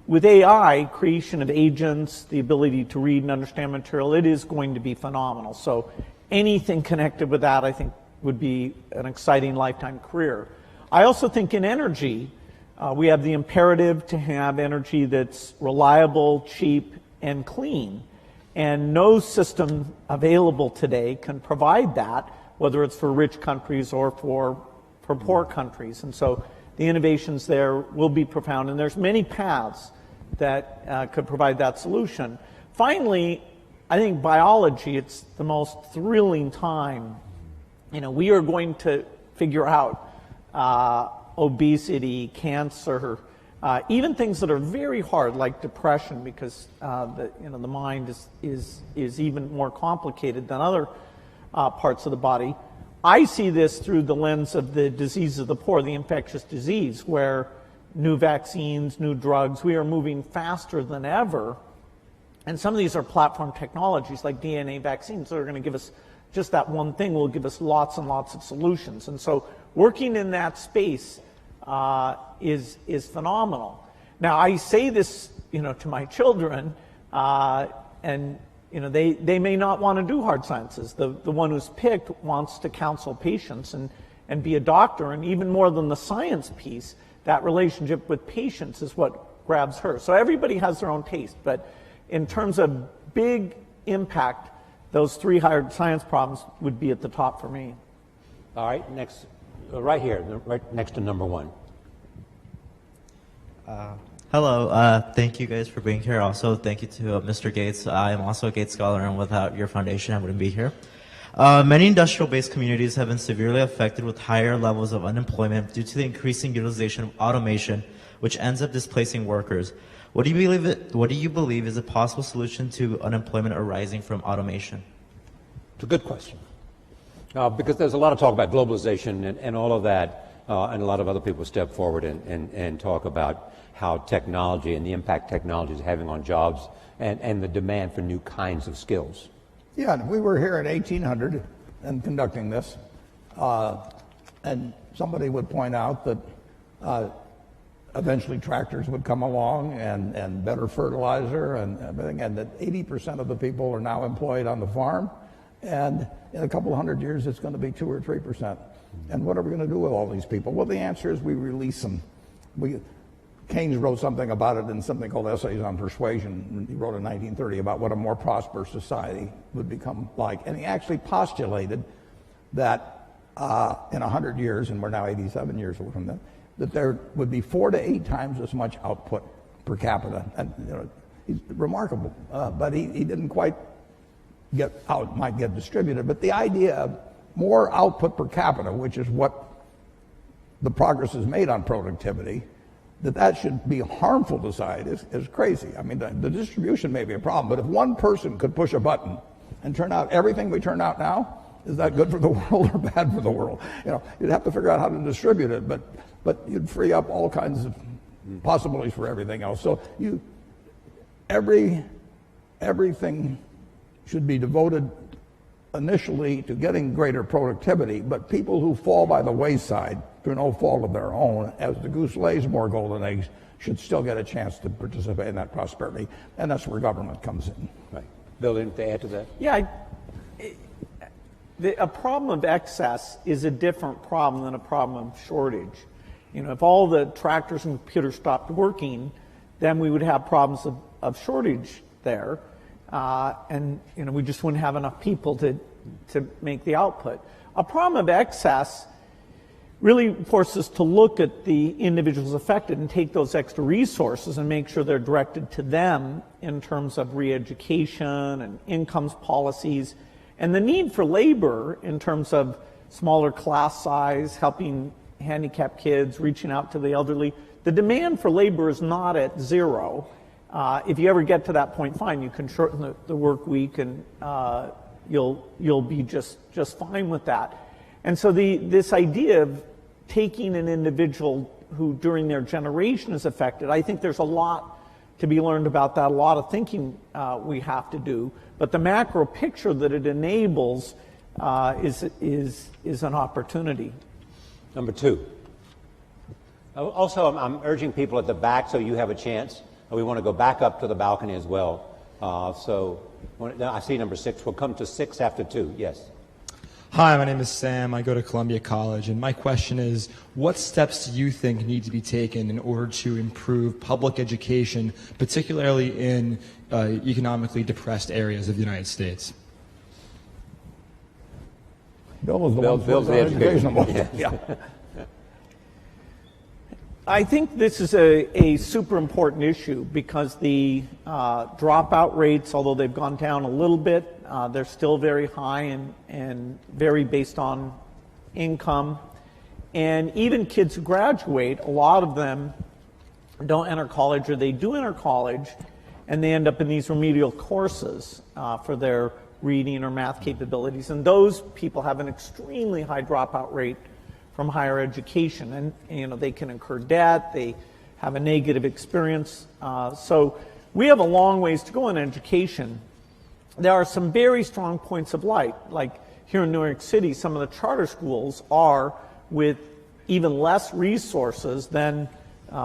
With AI, creation of agents, the ability to read and understand material, it is going to be phenomenal. So anything connected with that, I think, would be an exciting lifetime career. I also think in energy, we have the imperative to have energy that's reliable, cheap, and clean. And no system available today can provide that, whether it's for rich countries or for poor countries. And so the innovations there will be profound, and there's many paths that could provide that solution. Finally, I think biology, it's the most thrilling time. We are going to figure out obesity, cancer, even things that are very hard, like depression, because the mind is even more complicated than other parts of the body. I see this through the lens of the disease of the poor, the infectious disease, where new vaccines, new drugs, we are moving faster than ever. And some of these are platform technologies like DNA vaccines that are going to give us just that one thing will give us lots and lots of solutions. And so working in that space is phenomenal. Now, I say this, to my children, and they may not want to do hard sciences. The one who's picked wants to counsel patients and be a doctor, and even more than the science piece, that relationship with patients is what grabs her. So everybody has their own taste, but in terms of big impact, those 3 hard science problems would be at the top for me. All right, next, right here, right next to number 1. Hello, thank you guys for being here. Also, thank you to Mr. Gates. I am also a Gates Scholar, and without your foundation, I wouldn't be here. Many industrial-based communities have been severely affected with higher levels of unemployment due to the increasing utilization of automation, which ends up displacing workers. What do you believe is a possible solution to unemployment arising from automation? It's a good question. Because there's a lot of talk about globalization and all of that, and a lot of other people step forward and talk about how technology and the impact technology is having on jobs and the demand for new kinds of skills. Yeah, we were here in 1800 and conducting this, and somebody would point out that eventually tractors would come along and better fertilizer and everything, and that 80% of the people are now employed on the farm, and in a couple of hundred years it's going to be 2 or 3%. And what are we going to do with all these people? Well, the answer is we release them. Keynes wrote something about it in something called Essays on Persuasion. He wrote in 1930 about what a more prosperous society would become like. And he actually postulated that in 100 years, and we're now 87 years away from that there would be 4 to 8 times as much output per capita. And he's remarkable, but he didn't quite get how it might get distributed. But the idea of more output per capita, which is what the progress is made on productivity, that should be harmful to society is crazy. I mean, the distribution may be a problem, but if one person could push a button and turn out everything we turn out now, is that good for the world or bad for the world? You'd have to figure out how to distribute it, but you'd free up all kinds of possibilities for everything else. So everything should be devoted initially to getting greater productivity, but people who fall by the wayside through no fault of their own, as the goose lays more golden eggs, should still get a chance to participate in that prosperity, and that's where government comes in. Right. Bill, anything to add to that? Yeah, a problem of excess is a different problem than a problem of shortage. If all the tractors and computers stopped working, then we would have problems of shortage there. And we just wouldn't have enough people to make the output. A problem of excess really forces us to look at the individuals affected and take those extra resources and make sure they're directed to them in terms of re-education and incomes policies, and the need for labor in terms of smaller class size, helping handicapped kids, reaching out to the elderly. The demand for labor is not at zero. If you ever get to that point, fine, you can shorten the work week, and you'll be just fine with that. And so this idea of taking an individual who during their generation is affected, I think there's a lot to be learned about that, a lot of thinking we have to do. But the macro picture that it enables is an opportunity. Number 2. Also, I'm urging people at the back so you have a chance. We want to go back up to the balcony as well. I see number 6. We'll come to 6 after 2. Yes. Hi, my name is Sam. I go to Columbia College, and my question is, what steps do you think need to be taken in order to improve public education, particularly in economically depressed areas of the United States? Bill was the one Bill's the education. Yeah. I think this is a super important issue because the dropout rates, although they've gone down a little bit, they're still very high and vary based on income. And even kids who graduate, a lot of them don't enter college, or they do enter college, and they end up in these remedial courses for their reading or math capabilities. And those people have an extremely high dropout rate from higher education, and they can incur debt, they have a negative experience. So we have a long ways to go in education. There are some very strong points of light, like here in New York City, some of the charter schools are, with even less resources than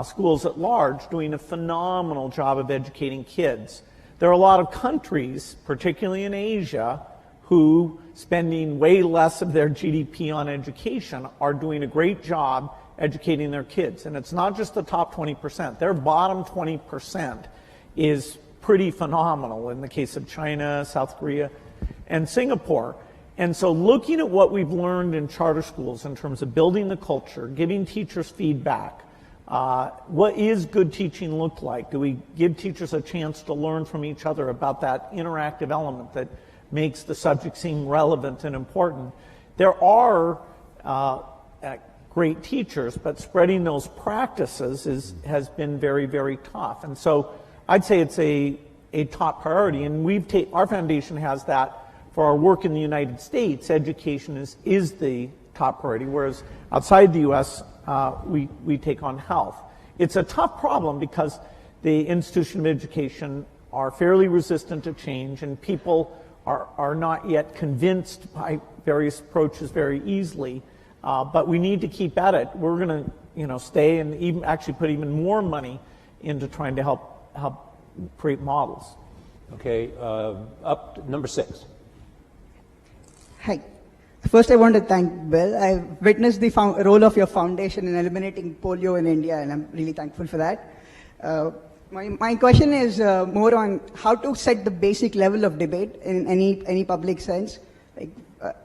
schools at large, doing a phenomenal job of educating kids. There are a lot of countries, particularly in Asia, who, spending way less of their GDP on education, are doing a great job educating their kids. And it's not just the top 20%. Their bottom 20% is pretty phenomenal in the case of China, South Korea, and Singapore. And so looking at what we've learned in charter schools in terms of building the culture, giving teachers feedback, what is good teaching look like? Do we give teachers a chance to learn from each other about that interactive element that makes the subject seem relevant and important? There are great teachers, but spreading those practices has been very, very tough. And so I'd say it's a top priority, and our foundation has that for our work in the United States. Education is the top priority, whereas outside the U.S., we take on health. It's a tough problem because the institution of education are fairly resistant to change, and people are not yet convinced by various approaches very easily, but we need to keep at it. We're going to, stay and even actually put even more money into trying to help create models. Okay, up to number 6. Hi. First, I want to thank Bill. I've witnessed the role of your foundation in eliminating polio in India, and I'm really thankful for that. My question is more on how to set the basic level of debate in any public sense.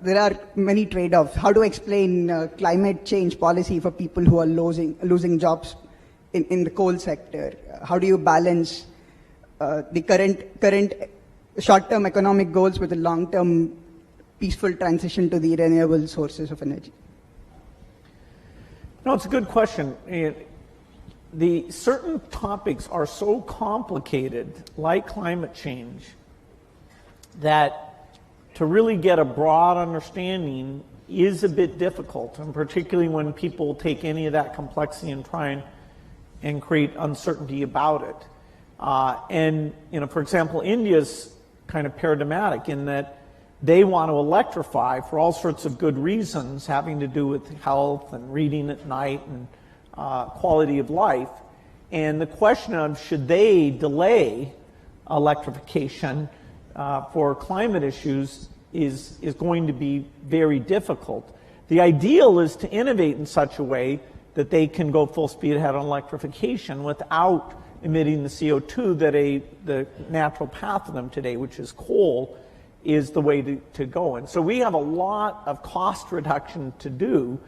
There are many trade-offs. How to explain climate change policy for people who are losing jobs in the coal sector? How do you balance the current short-term economic goals with the long-term peaceful transition to the renewable sources of energy? No, it's a good question. The certain topics are so complicated, like climate change, that to really get a broad understanding is a bit difficult, and particularly when people take any of that complexity and try and create uncertainty about it. And for example, India's kind of paradigmatic in that they want to electrify for all sorts of good reasons having to do with health and reading at night and quality of life. And the question of should they delay electrification for climate issues is going to be very difficult. The ideal is to innovate in such a way that they can go full speed ahead on electrification without emitting the CO2 that the natural path of them today, which is coal, is the way to go. And so we have a lot of cost reduction to do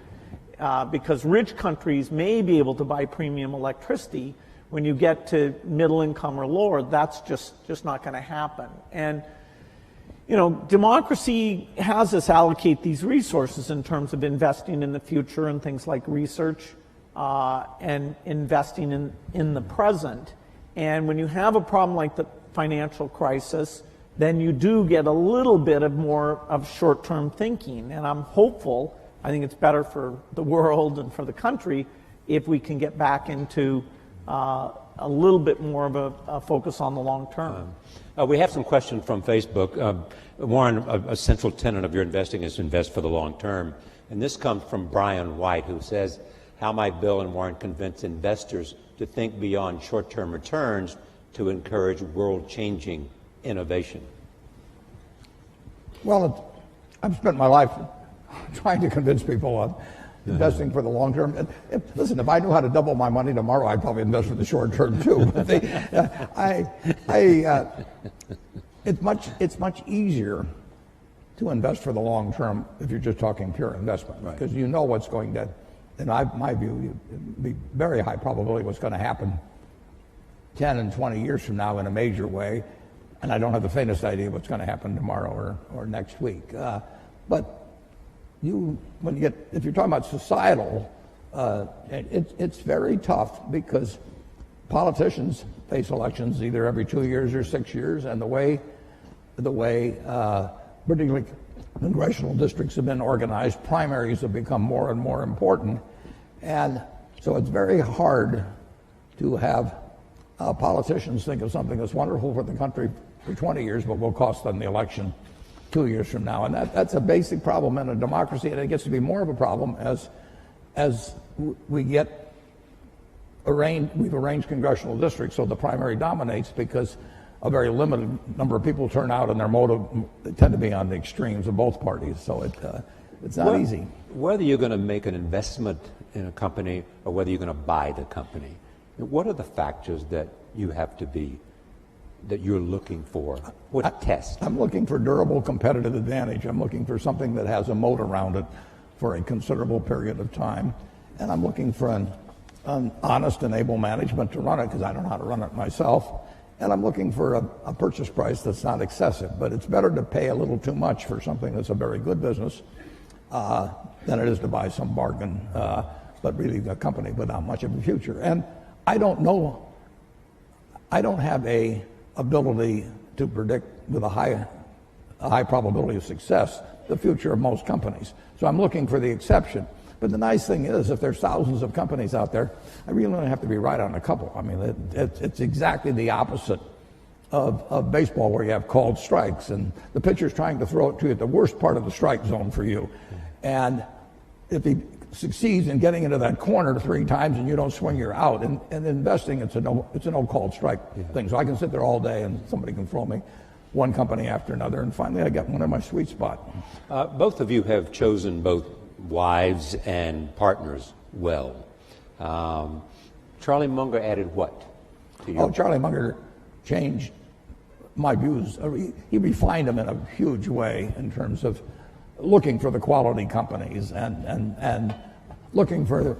because rich countries may be able to buy premium electricity. When you get to middle income or lower, that's just not going to happen. And democracy has us allocate these resources in terms of investing in the future and things like research and investing in the present. And when you have a problem like the financial crisis, then you do get a little bit of more of short-term thinking. And I'm hopeful, I think it's better for the world and for the country if we can get back into a little bit more of a focus on the long term. We have some questions from Facebook. Warren, a central tenet of your investing is to invest for the long term. And this comes from Brian White, who says, how might Bill and Warren convince investors to think beyond short-term returns to encourage world-changing innovation? Well, I've spent my life trying to convince people on investing for the long term. Listen, if I knew how to double my money tomorrow, I'd probably invest for the short term too. But it's much easier to invest for the long term if you're just talking pure investment, because you know what's going to, in my view, be very high probability what's going to happen 10 and 20 years from now in a major way, and I don't have the faintest idea what's going to happen tomorrow or next week. But if you're talking about societal, it's very tough because politicians face elections either every 2 years or 6 years, and the way particularly congressional districts have been organized, primaries have become more and more important, and so it's very hard to have politicians think of something that's wonderful for the country for 20 years, but will cost them the election 2 years from now. And that's a basic problem in a democracy, and it gets to be more of a problem as we've arranged congressional districts so the primary dominates, because a very limited number of people turn out, and their motive tend to be on the extremes of both parties. So it's not easy. Whether you're going to make an investment in a company or whether you're going to buy the company, what are the factors that you're looking for? What test? I'm looking for durable competitive advantage. I'm looking for something that has a moat around it for a considerable period of time. And I'm looking for an honest and able management to run it, because I don't know how to run it myself. And I'm looking for a purchase price that's not excessive. But it's better to pay a little too much for something that's a very good business than it is to buy some bargain, but really a company without much of a future. And I don't know. I don't have a ability to predict with a high probability of success the future of most companies. So I'm looking for the exception. But the nice thing is, if there's thousands of companies out there, I really only have to be right on a couple. I mean, it's exactly the opposite of baseball, where you have called strikes, and the pitcher's trying to throw it to you at the worst part of the strike zone for you. And if he succeeds in getting into that corner 3 times and you don't swing, you're out. And investing, it's a no called strike thing. So I can sit there all day and somebody can throw me one company after another, and finally I get one in my sweet spot. Both of you have chosen both wives and partners well. Charlie Munger added what to you? Charlie Munger changed my views. He refined them in a huge way in terms of looking for the quality companies and looking for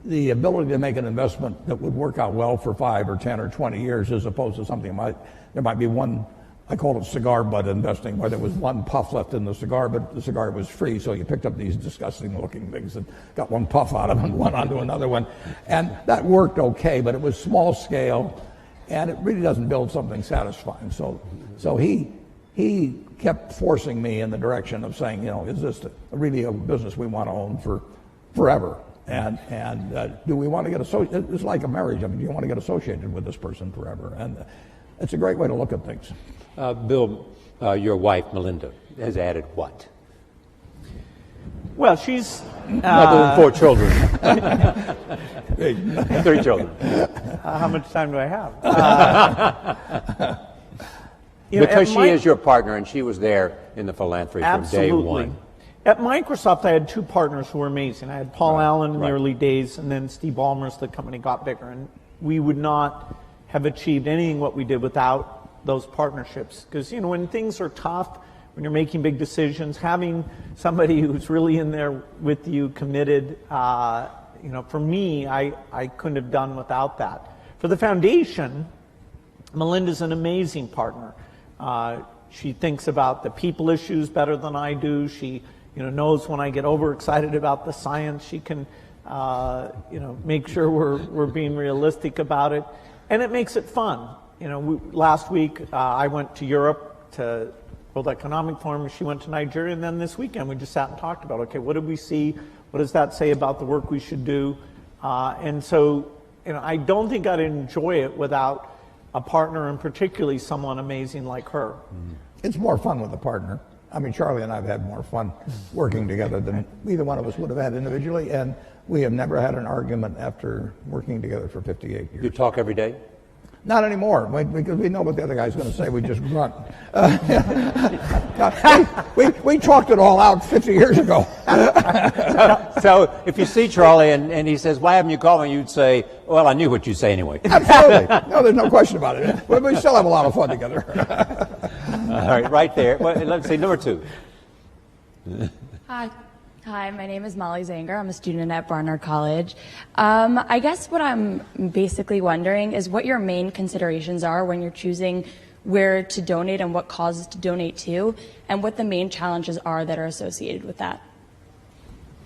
the ability to make an investment that would work out well for 5 or 10 or 20 years, as opposed to something there might be one. I call it cigar butt investing, where there was one puff left in the cigar, but the cigar was free, so you picked up these disgusting looking things and got one puff out of them and one onto another one. And that worked okay, but it was small scale, and it really doesn't build something satisfying. So he kept forcing me in the direction of saying, is this really a business we want to own for forever? And do we want to get associated? It's like a marriage. I mean, do you want to get associated with this person forever? And it's a great way to look at things. Bill, your wife, Melinda, has added what? Well, she's... Other than 4 children. 3 children. How much time do I have? Because she is your partner, and she was there in the philanthropy from day one. At Microsoft, I had 2 partners who were amazing. I had Paul Allen in the early days, and then Steve Ballmer as the company got bigger. And we would not have achieved anything what we did without those partnerships. Because, when things are tough, when you're making big decisions, having somebody who's really in there with you, committed, for me, I couldn't have done without that. For the foundation, Melinda's an amazing partner. She thinks about the people issues better than I do. She, knows when I get overexcited about the science. She can, make sure we're being realistic about it, and it makes it fun. Last week I went to Europe to World Economic Forum. She went to Nigeria, and then this weekend we just sat and talked about, okay, what did we see? What does that say about the work we should do? And so, I don't think I'd enjoy it without a partner, and particularly someone amazing like her. It's more fun with a partner. I mean, Charlie and I have had more fun working together than either one of us would have had individually, and we have never had an argument after working together for 58 years. You talk every day? Not anymore, because we know what the other guy's going to say. We just grunt. We talked it all out 50 years ago. So if you see Charlie and he says, "Why haven't you called me?" you'd say, "Well, I knew what you'd say anyway." Absolutely. No, there's no question about it. But we still have a lot of fun together. All right, right there. Well, let's see, number 2. Hi, my name is Molly Zanger. I'm a student at Barnard College. I guess what I'm basically wondering is what your main considerations are when you're choosing where to donate and what causes to donate to, and what the main challenges are that are associated with that.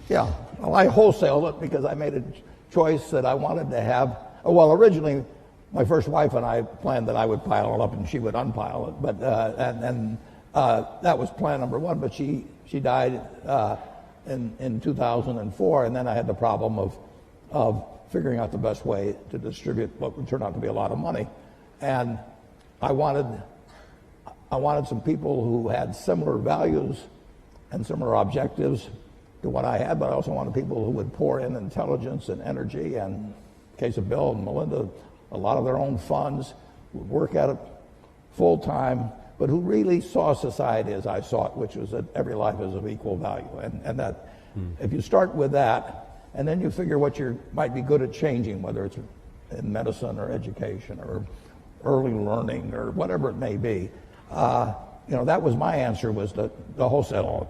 Yeah, well, I wholesaled it because I made a choice that I wanted to have. Well, originally, my first wife and I planned that I would pile it up and she would unpile it, but that was plan number 1. But she died in 2004, and then I had the problem of figuring out the best way to distribute what would turn out to be a lot of money. And I wanted some people who had similar values and similar objectives to what I had, but I also wanted people who would pour in intelligence and energy, and in the case of Bill and Melinda, a lot of their own funds, would work at it full time, but who really saw society as I saw it, which was that every life is of equal value. And that if you start with that, and then you figure what you might be good at changing, whether it's in medicine or education or early learning or whatever it may be, that was my answer, was the wholesale.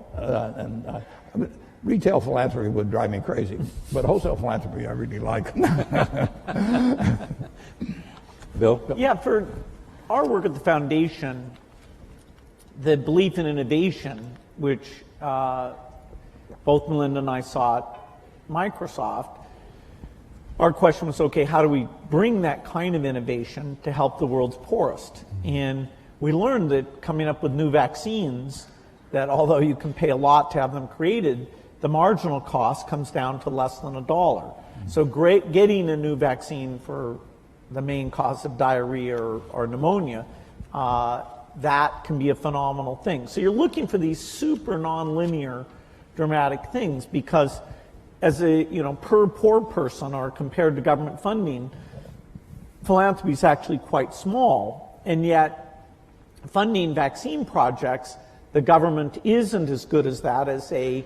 Retail philanthropy would drive me crazy, but wholesale philanthropy I really like. Bill? Yeah, for our work at the foundation, the belief in innovation, which both Melinda and I saw at Microsoft, our question was, okay, how do we bring that kind of innovation to help the world's poorest? And we learned that coming up with new vaccines, that although you can pay a lot to have them created, the marginal cost comes down to less than $1. So getting a new vaccine for the main cause of diarrhea or pneumonia, that can be a phenomenal thing. So you're looking for these super nonlinear dramatic things, because as a per poor person or compared to government funding, philanthropy is actually quite small, and yet funding vaccine projects, the government isn't as good as that as a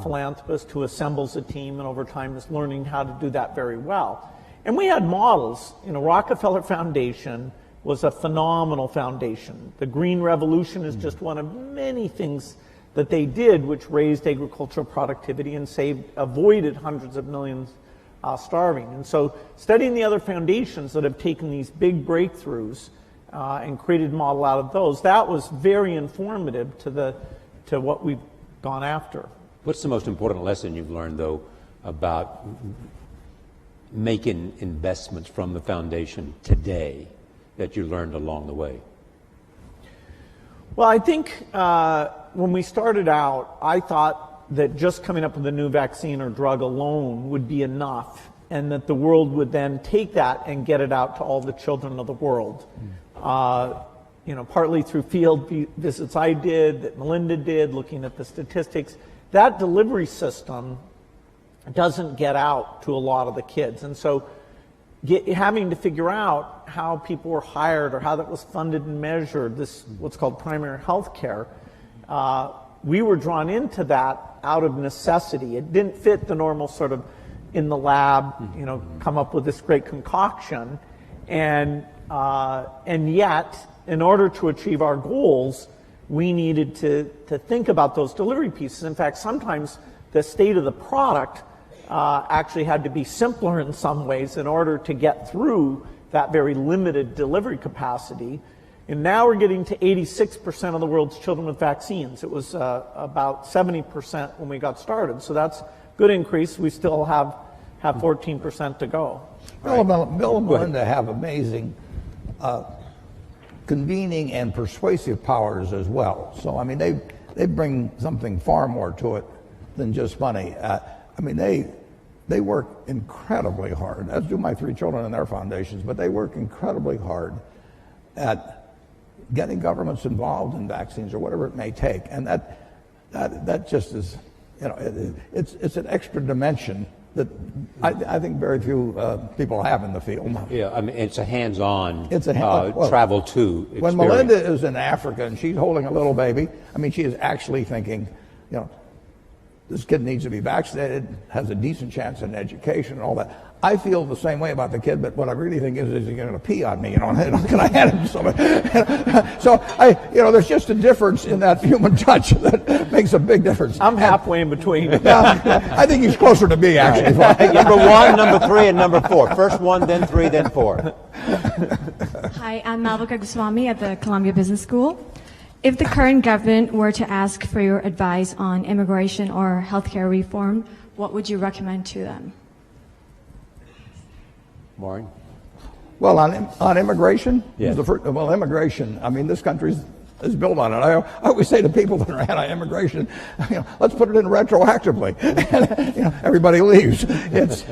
philanthropist who assembles a team and over time is learning how to do that very well. And we had models. Rockefeller Foundation was a phenomenal foundation. The Green Revolution is just one of many things that they did which raised agricultural productivity and avoided hundreds of millions starving. And so studying the other foundations that have taken these big breakthroughs and created a model out of those, that was very informative to what we've gone after. What's the most important lesson you've learned, though, about making investments from the foundation today that you learned along the way? Well, I think when we started out, I thought that just coming up with a new vaccine or drug alone would be enough, and that the world would then take that and get it out to all the children of the world. Partly through field visits I did, that Melinda did, looking at the statistics. That delivery system doesn't get out to a lot of the kids. And so having to figure out how people were hired or how that was funded and measured, this what's called primary health care, we were drawn into that out of necessity. It didn't fit the normal sort of in the lab, come up with this great concoction. And yet, in order to achieve our goals, we needed to think about those delivery pieces. In fact, sometimes the state of the product actually had to be simpler in some ways in order to get through that very limited delivery capacity. And now we're getting to 86% of the world's children with vaccines. It was about 70% when we got started. So that's a good increase. We still have 14% to go. Bill and Melinda have amazing convening and persuasive powers as well. So, I mean, they bring something far more to it than just money. They work incredibly hard, as do my 3 children and their foundations, but they work incredibly hard at getting governments involved in vaccines or whatever it may take. And that just is, it's an extra dimension that I think very few people have in the field. Yeah, I mean, it's a hands-on well, travel to experience. When Melinda is in Africa and she's holding a little baby, I mean, she is actually thinking, you know, this kid needs to be vaccinated, has a decent chance in education and all that. I feel the same way about the kid, but what I really think is he's going to pee on me, you know, can I hand him something? So there's just a difference in that human touch that makes a big difference. I'm halfway in between. I think he's closer to me, actually. Number 1, number 3, and number 4. First 1, then 3, then 4. Hi, I'm Malvika Goswami at the Columbia Business School. If the current government were to ask for your advice on immigration or healthcare reform, what would you recommend to them? Maureen? Well, on immigration? Yes. Immigration, I mean, this country is built on it. I always say to people that are anti-immigration, you know, let's put it in retroactively. And, you know, everybody leaves. It's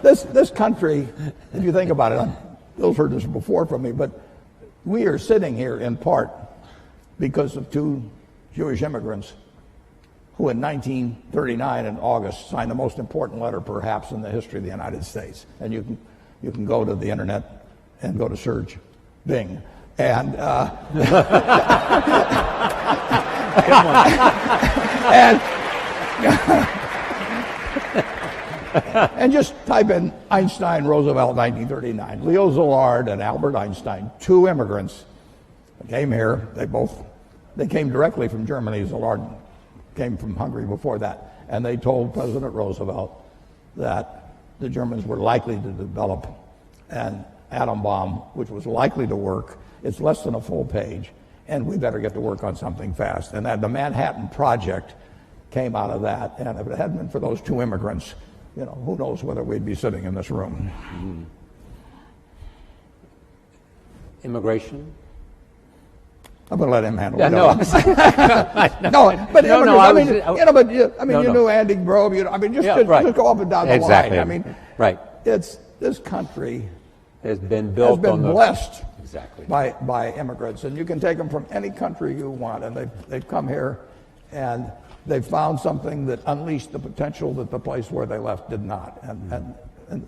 this country, if you think about it, Bill's heard this before from me, but we are sitting here in part because of 2 Jewish immigrants who in 1939 in August signed the most important letter perhaps in the history of the United States. And you can go to the internet and go to search Bing. And and just type in Einstein, Roosevelt, 1939. Leo Szilard and Albert Einstein, 2 immigrants, came here. They came directly from Germany. Szilard came from Hungary before that. And they told President Roosevelt that the Germans were likely to develop an atom bomb, which was likely to work. It's less than a full page, and we better get to work on something fast. And that the Manhattan Project came out of that. And if it hadn't been for those 2 immigrants, you know, who knows whether we'd be sitting in this room. Mm-hmm. Immigration? I'm going to let him handle it. You knew Andy Grove. Just go up and down the line. I mean, right. This country has been blessed by immigrants, and you can take them from any country you want, and they've come here, and they've found something that unleashed the potential that the place where they left did not, and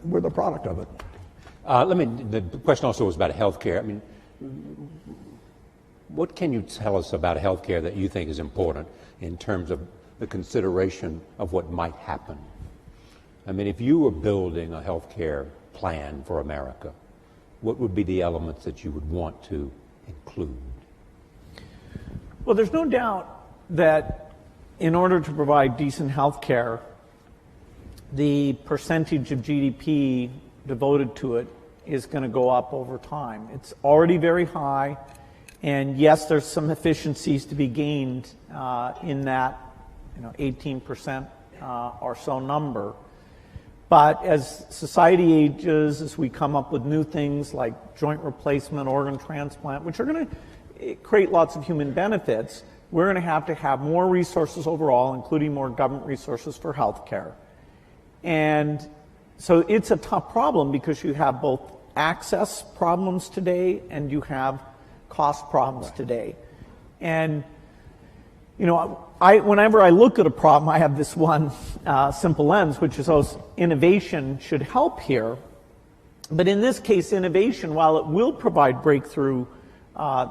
we're the product of it. The question also was about healthcare. I mean, what can you tell us about healthcare that you think is important in terms of the consideration of what might happen? I mean, if you were building a healthcare plan for America, what would be the elements that you would want to include? Well, there's no doubt that in order to provide decent health care, the percentage of GDP devoted to it is going to go up over time. It's already very high, and yes, there's some efficiencies to be gained in that 18% or so number. But as society ages, as we come up with new things like joint replacement, organ transplant, which are going to create lots of human benefits, we're going to have more resources overall, including more government resources for health care. And so it's a tough problem because you have both access problems today and you have cost problems today. And, whenever I look at a problem, I have this one simple lens, which is innovation should help here. But in this case, innovation, while it will provide breakthrough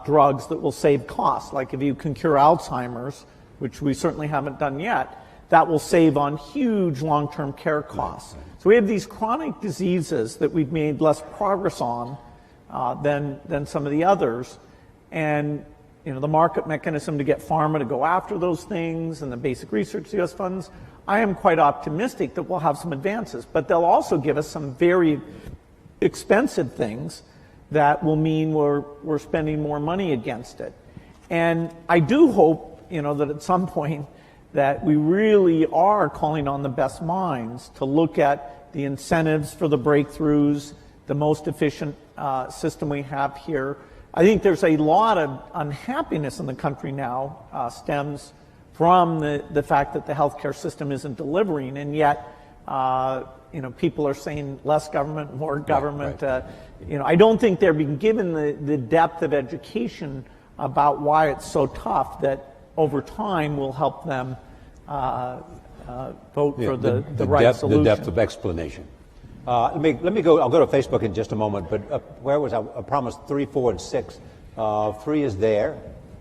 drugs that will save costs, like if you can cure Alzheimer's, which we certainly haven't done yet, that will save on huge long-term care costs. So we have these chronic diseases that we've made less progress on than some of the others. And the market mechanism to get pharma to go after those things and the basic research US funds, I am quite optimistic that we'll have some advances. But they'll also give us some very expensive things that will mean we're spending more money against it. And I do hope, that at some point that we really are calling on the best minds to look at the incentives for the breakthroughs, the most efficient system we have here. I think there's a lot of unhappiness in the country now stems from the fact that the healthcare system isn't delivering, and yet people are saying less government, more government. Right. I don't think they're being given the depth of education about why it's so tough that over time will help them vote for the right solution. The depth of explanation. Let me go. I'll go to Facebook in just a moment. But where was I? I promised 3, 4, and 6. 3 is there,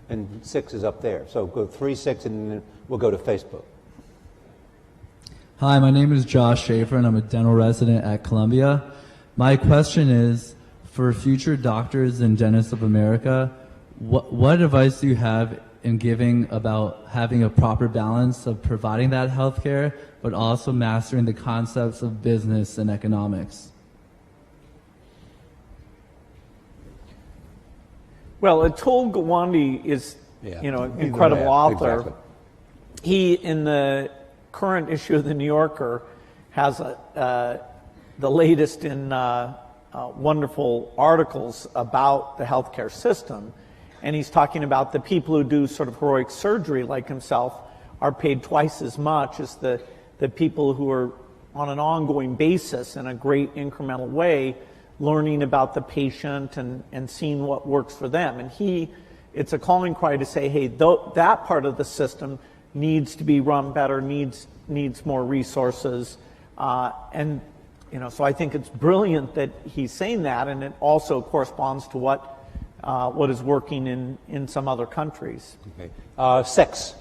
and 6 is up there. So go 3, 6, and then we'll go to Facebook. Hi, my name is Josh Schaefer, and I'm a dental resident at Columbia. My question is, for future doctors and dentists of America, what advice do you have in giving about having a proper balance of providing that health care, but also mastering the concepts of business and economics? Well, Atul Gawande is, an incredible author. Exactly. He, in the current issue of the New Yorker, has the latest in wonderful articles about the healthcare system. And he's talking about the people who do sort of heroic surgery like himself are paid twice as much as the people who are on an ongoing basis in a great incremental way learning about the patient and seeing what works for them. And it's a calling cry to say, hey, that part of the system needs to be run better, needs more resources. So I think it's brilliant that he's saying that, and it also corresponds to what is working in some other countries. Okay. 6.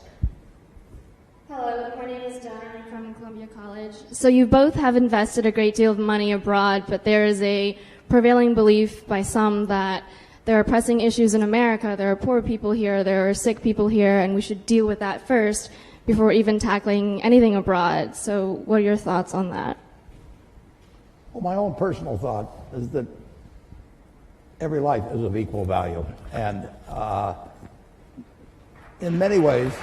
Hello, my name is Donna. I'm from Columbia College. So you both have invested a great deal of money abroad, but there is a prevailing belief by some that there are pressing issues in America. There are poor people here, there are sick people here, and we should deal with that first before even tackling anything abroad. So what are your thoughts on that? Well, my own personal thought is that every life is of equal value. And in many ways,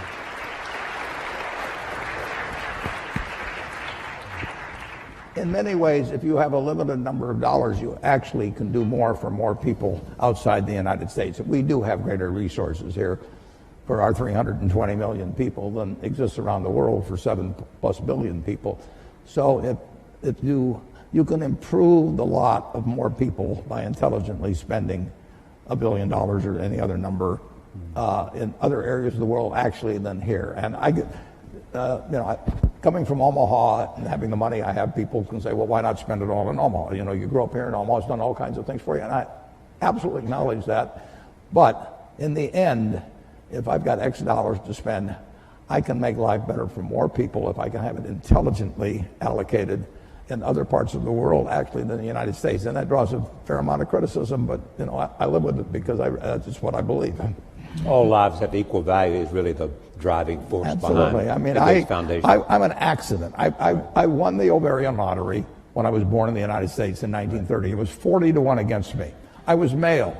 if you have a limited number of dollars, you actually can do more for more people outside the United States. We do have greater resources here for our 320 million people than exists around the world for 7+ billion people. So if you can improve the lot of more people by intelligently spending $1 billion or any other number in other areas of the world actually than here. And coming from Omaha and having the money I have, people can say, well, why not spend it all in Omaha? You grew up here and Omaha's done all kinds of things for you. And I absolutely acknowledge that. But in the end, if I've got X dollars to spend, I can make life better for more people if I can have it intelligently allocated in other parts of the world actually than the United States. And that draws a fair amount of criticism, but I live with it because that's just what I believe. All lives have equal value is really the driving force Absolutely. behind the Gates Foundation. I'm an accident. I won the ovarian lottery when I was born in the United States in 1930. It was 40-1 against me. I was male.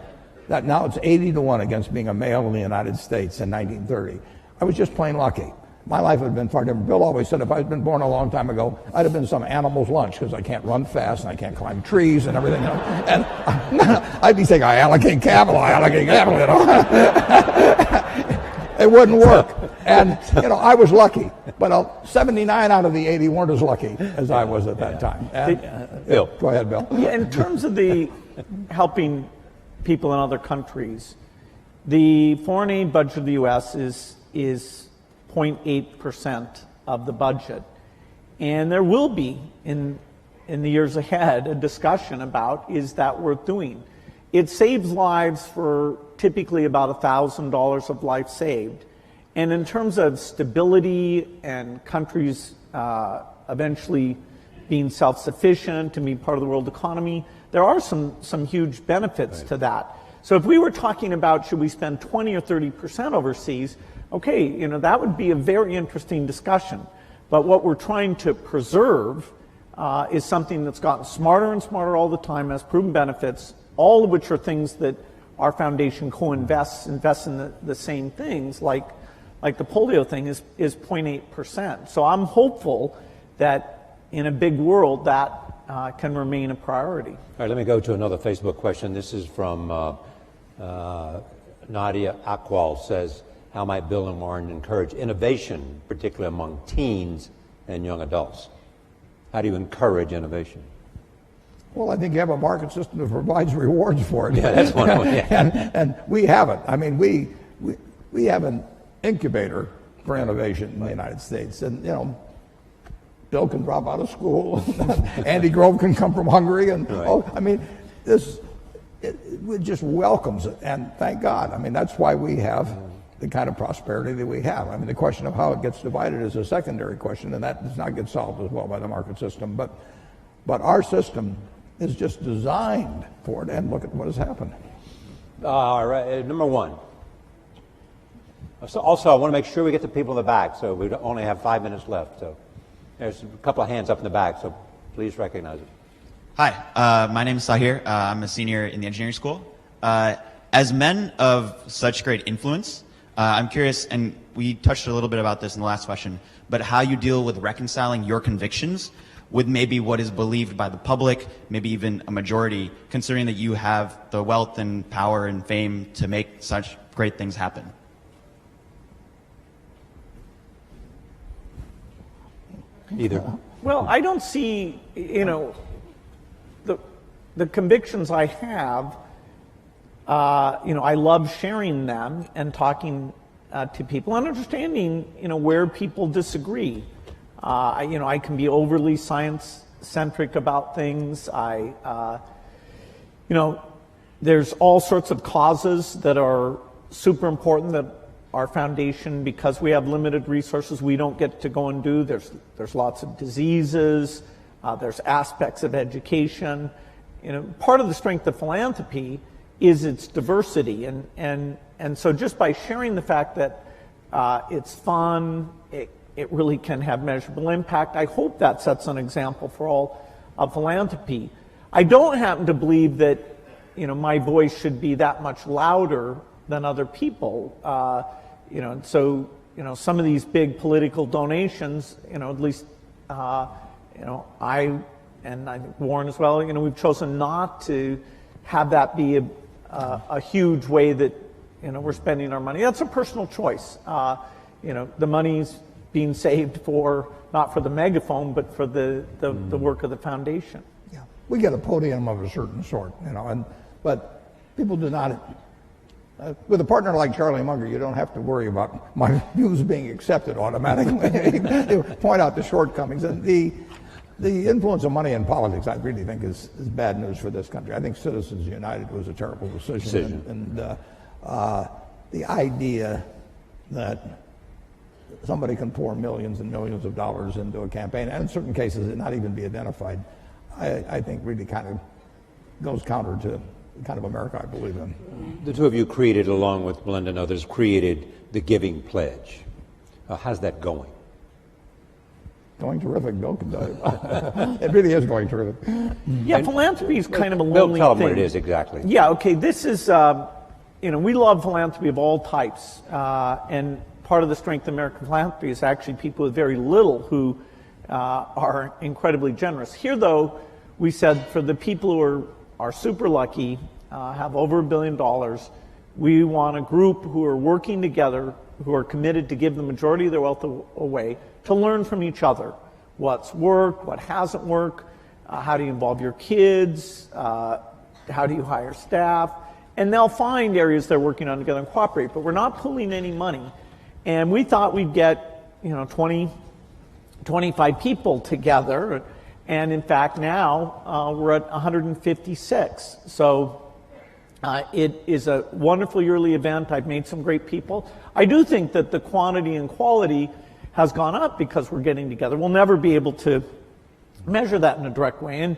Now it's 80-1 against being a male in the United States in 1930. I was just plain lucky. My life would have been far different. Bill always said if I'd been born a long time ago, I'd have been some animal's lunch because I can't run fast and I can't climb trees and everything else. And I'd be saying, I allocate capital. It wouldn't work. And, I was lucky. But 79 out of the 80 weren't as lucky as I was at that time. And, Bill. Go ahead, Bill. Yeah, in terms of the helping people in other countries, the foreign aid budget of the U.S. is 0.8% of the budget. And there will be, in the years ahead, a discussion about, is that worth doing? It saves lives for typically about $1,000 of life saved. And in terms of stability and countries eventually being self-sufficient and being part of the world economy, there are some huge benefits to that. So if we were talking about should we spend 20 or 30% overseas, okay, that would be a very interesting discussion. But what we're trying to preserve is something that's gotten smarter and smarter all the time, has proven benefits, all of which are things that our foundation co-invests in the same things, like the polio thing is 0.8%. So I'm hopeful that in a big world that can remain a priority. All right, let me go to another Facebook question. This is from Nadia Akwal, says, how might Bill and Warren encourage innovation, particularly among teens and young adults? How do you encourage innovation? Well, I think you have a market system that provides rewards for it. Yeah, that's one of them. Yeah. and we haven't. I mean, we have an incubator for innovation in the United States. And, you know, Bill can drop out of school. Andy Grove can come from Hungary. And, I mean, it just welcomes it. And thank God. I mean, that's why we have the kind of prosperity that we have. I mean, the question of how it gets divided is a secondary question, and that does not get solved as well by the market system. But our system is just designed for it, and look at what has happened. All right, number one. So also, I want to make sure we get the people in the back, so we only have 5 minutes left. So there's a couple of hands up in the back, so please recognize it. Hi, my name is Sahir. I'm a senior in the engineering school. As men of such great influence, I'm curious, and we touched a little bit about this in the last question, but how you deal with reconciling your convictions with maybe what is believed by the public, maybe even a majority, considering that you have the wealth and power and fame to make such great things happen. Either. Well, I don't see, you know, the convictions I have, you know, I love sharing them and talking to people and understanding, you know, where people disagree. You know, I can be overly science-centric about things. You know, there's all sorts of causes that are super important that our foundation, because we have limited resources, we don't get to go and do. There's lots of diseases. There's aspects of education. You know, part of the strength of philanthropy is its diversity, and so just by sharing the fact that it's fun, it really can have measurable impact. I hope that sets an example for all of philanthropy. I don't happen to believe that, you know, my voice should be that much louder than other people. You know, so, you know, some of these big political donations, you know, at least, you know, I think Warren as well, you know, we've chosen not to have that be a huge way that, you know, we're spending our money. That's a personal choice. You know, the money's being saved for, not for the megaphone, but for the work of the foundation. Yeah, we get a podium of a certain sort, you know, but people do not. With a partner like Charlie Munger, you don't have to worry about my views being accepted automatically. They point out the shortcomings. And the influence of money in politics, I really think, is bad news for this country. I think Citizens United was a terrible decision. And the idea that somebody can pour millions and millions of dollars into a campaign, and in certain cases it not even be identified, I think really kind of goes counter to the kind of America I believe in. The two of you created, along with Melinda and others, created the Giving Pledge. How's that going? Going terrific, Bill can tell you. It really is going terrific. Yeah, philanthropy is kind of a lonely Bill, tell them thing. what it is exactly. Yeah, okay, this is, you know, we love philanthropy of all types, and part of the strength of American philanthropy is actually people with very little who are incredibly generous. Here, though, we said for the people who are super lucky, have over $1 billion, we want a group who are working together, who are committed to give the majority of their wealth away, to learn from each other. What's worked, what hasn't worked, how do you involve your kids, how do you hire staff, and they'll find areas they're working on together and cooperate, but we're not pulling any money. And we thought we'd get, you know, 20, 25 people together, and in fact now we're at 156. So it is a wonderful yearly event. I've made some great people. I do think that the quantity and quality has gone up because we're getting together. We'll never be able to measure that in a direct way, and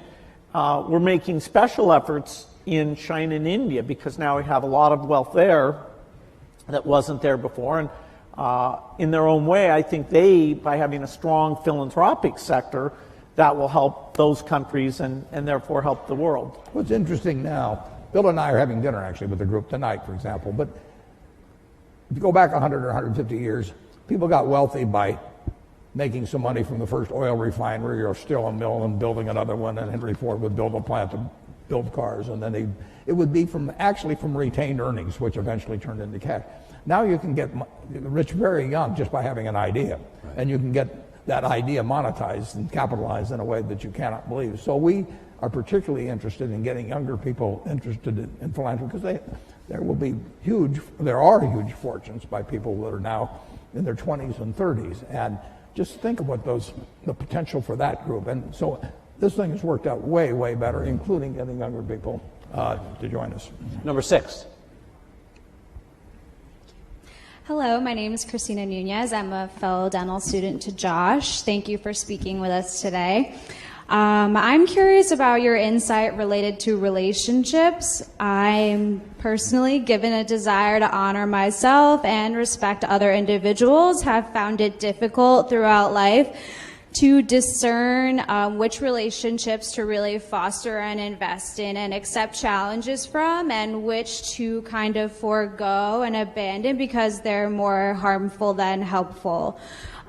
we're making special efforts in China and India because now we have a lot of wealth there that wasn't there before. And in their own way, I think by having a strong philanthropic sector, that will help those countries and therefore help the world. What's interesting now, Bill and I are having dinner actually with the group tonight, for example, but if you go back 100 or 150 years, people got wealthy by making some money from the first oil refinery or still a mill and building another one, and Henry Ford would build a plant to build cars, and then it would be from retained earnings, which eventually turned into cash. Now you can get rich very young just by having an idea, right. And you can get that idea monetized and capitalized in a way that you cannot believe. So we are particularly interested in getting younger people interested in philanthropy because there are huge fortunes by people that are now in their 20s and 30s. And just think of what the potential for that group. And so this thing has worked out way, way better, including getting younger people to join us. Number 6. Hello, my name is Christina Nunez. I'm a fellow dental student to Josh. Thank you for speaking with us today. I'm curious about your insight related to relationships. I'm personally, given a desire to honor myself and respect other individuals, have found it difficult throughout life to discern which relationships to really foster and invest in and accept challenges from, and which to kind of forego and abandon because they're more harmful than helpful.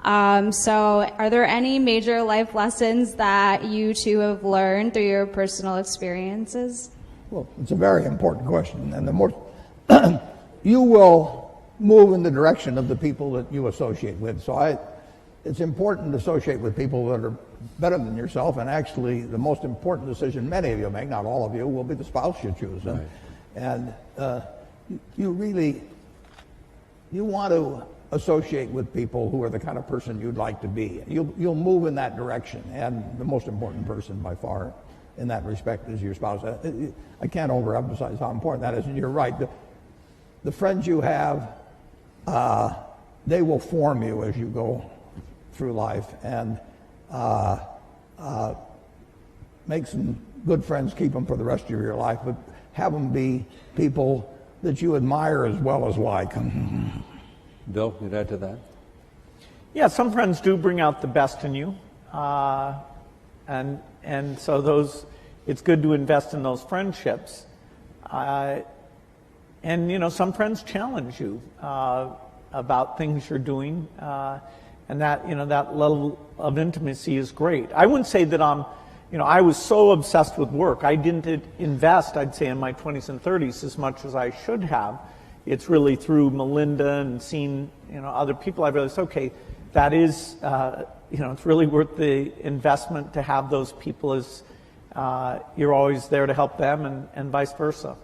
So are there any major life lessons that you two have learned through your personal experiences? Well, it's a very important question, and the more you will move in the direction of the people that you associate with. So it's important to associate with people that are better than yourself, and actually the most important decision many of you make, not all of you, will be the spouse you choose. Right. And you want to associate with people who are the kind of person you'd like to be. You'll move in that direction, and the most important person by far in that respect is your spouse. I can't overemphasize how important that is, and you're right. The friends you have, they will form you as you go through life, and make some good friends, keep them for the rest of your life, but have them be people that you admire as well as like. Bill, you'd add to that? Yeah, some friends do bring out the best in you, and so it's good to invest in those friendships. And some friends challenge you about things you're doing, and that level of intimacy is great. I wouldn't say that I was so obsessed with work. I didn't invest, I'd say, in my 20s and 30s as much as I should have. It's really through Melinda and seeing, other people I've realized, okay, that is, it's really worth the investment to have those people as you're always there to help them, and vice versa.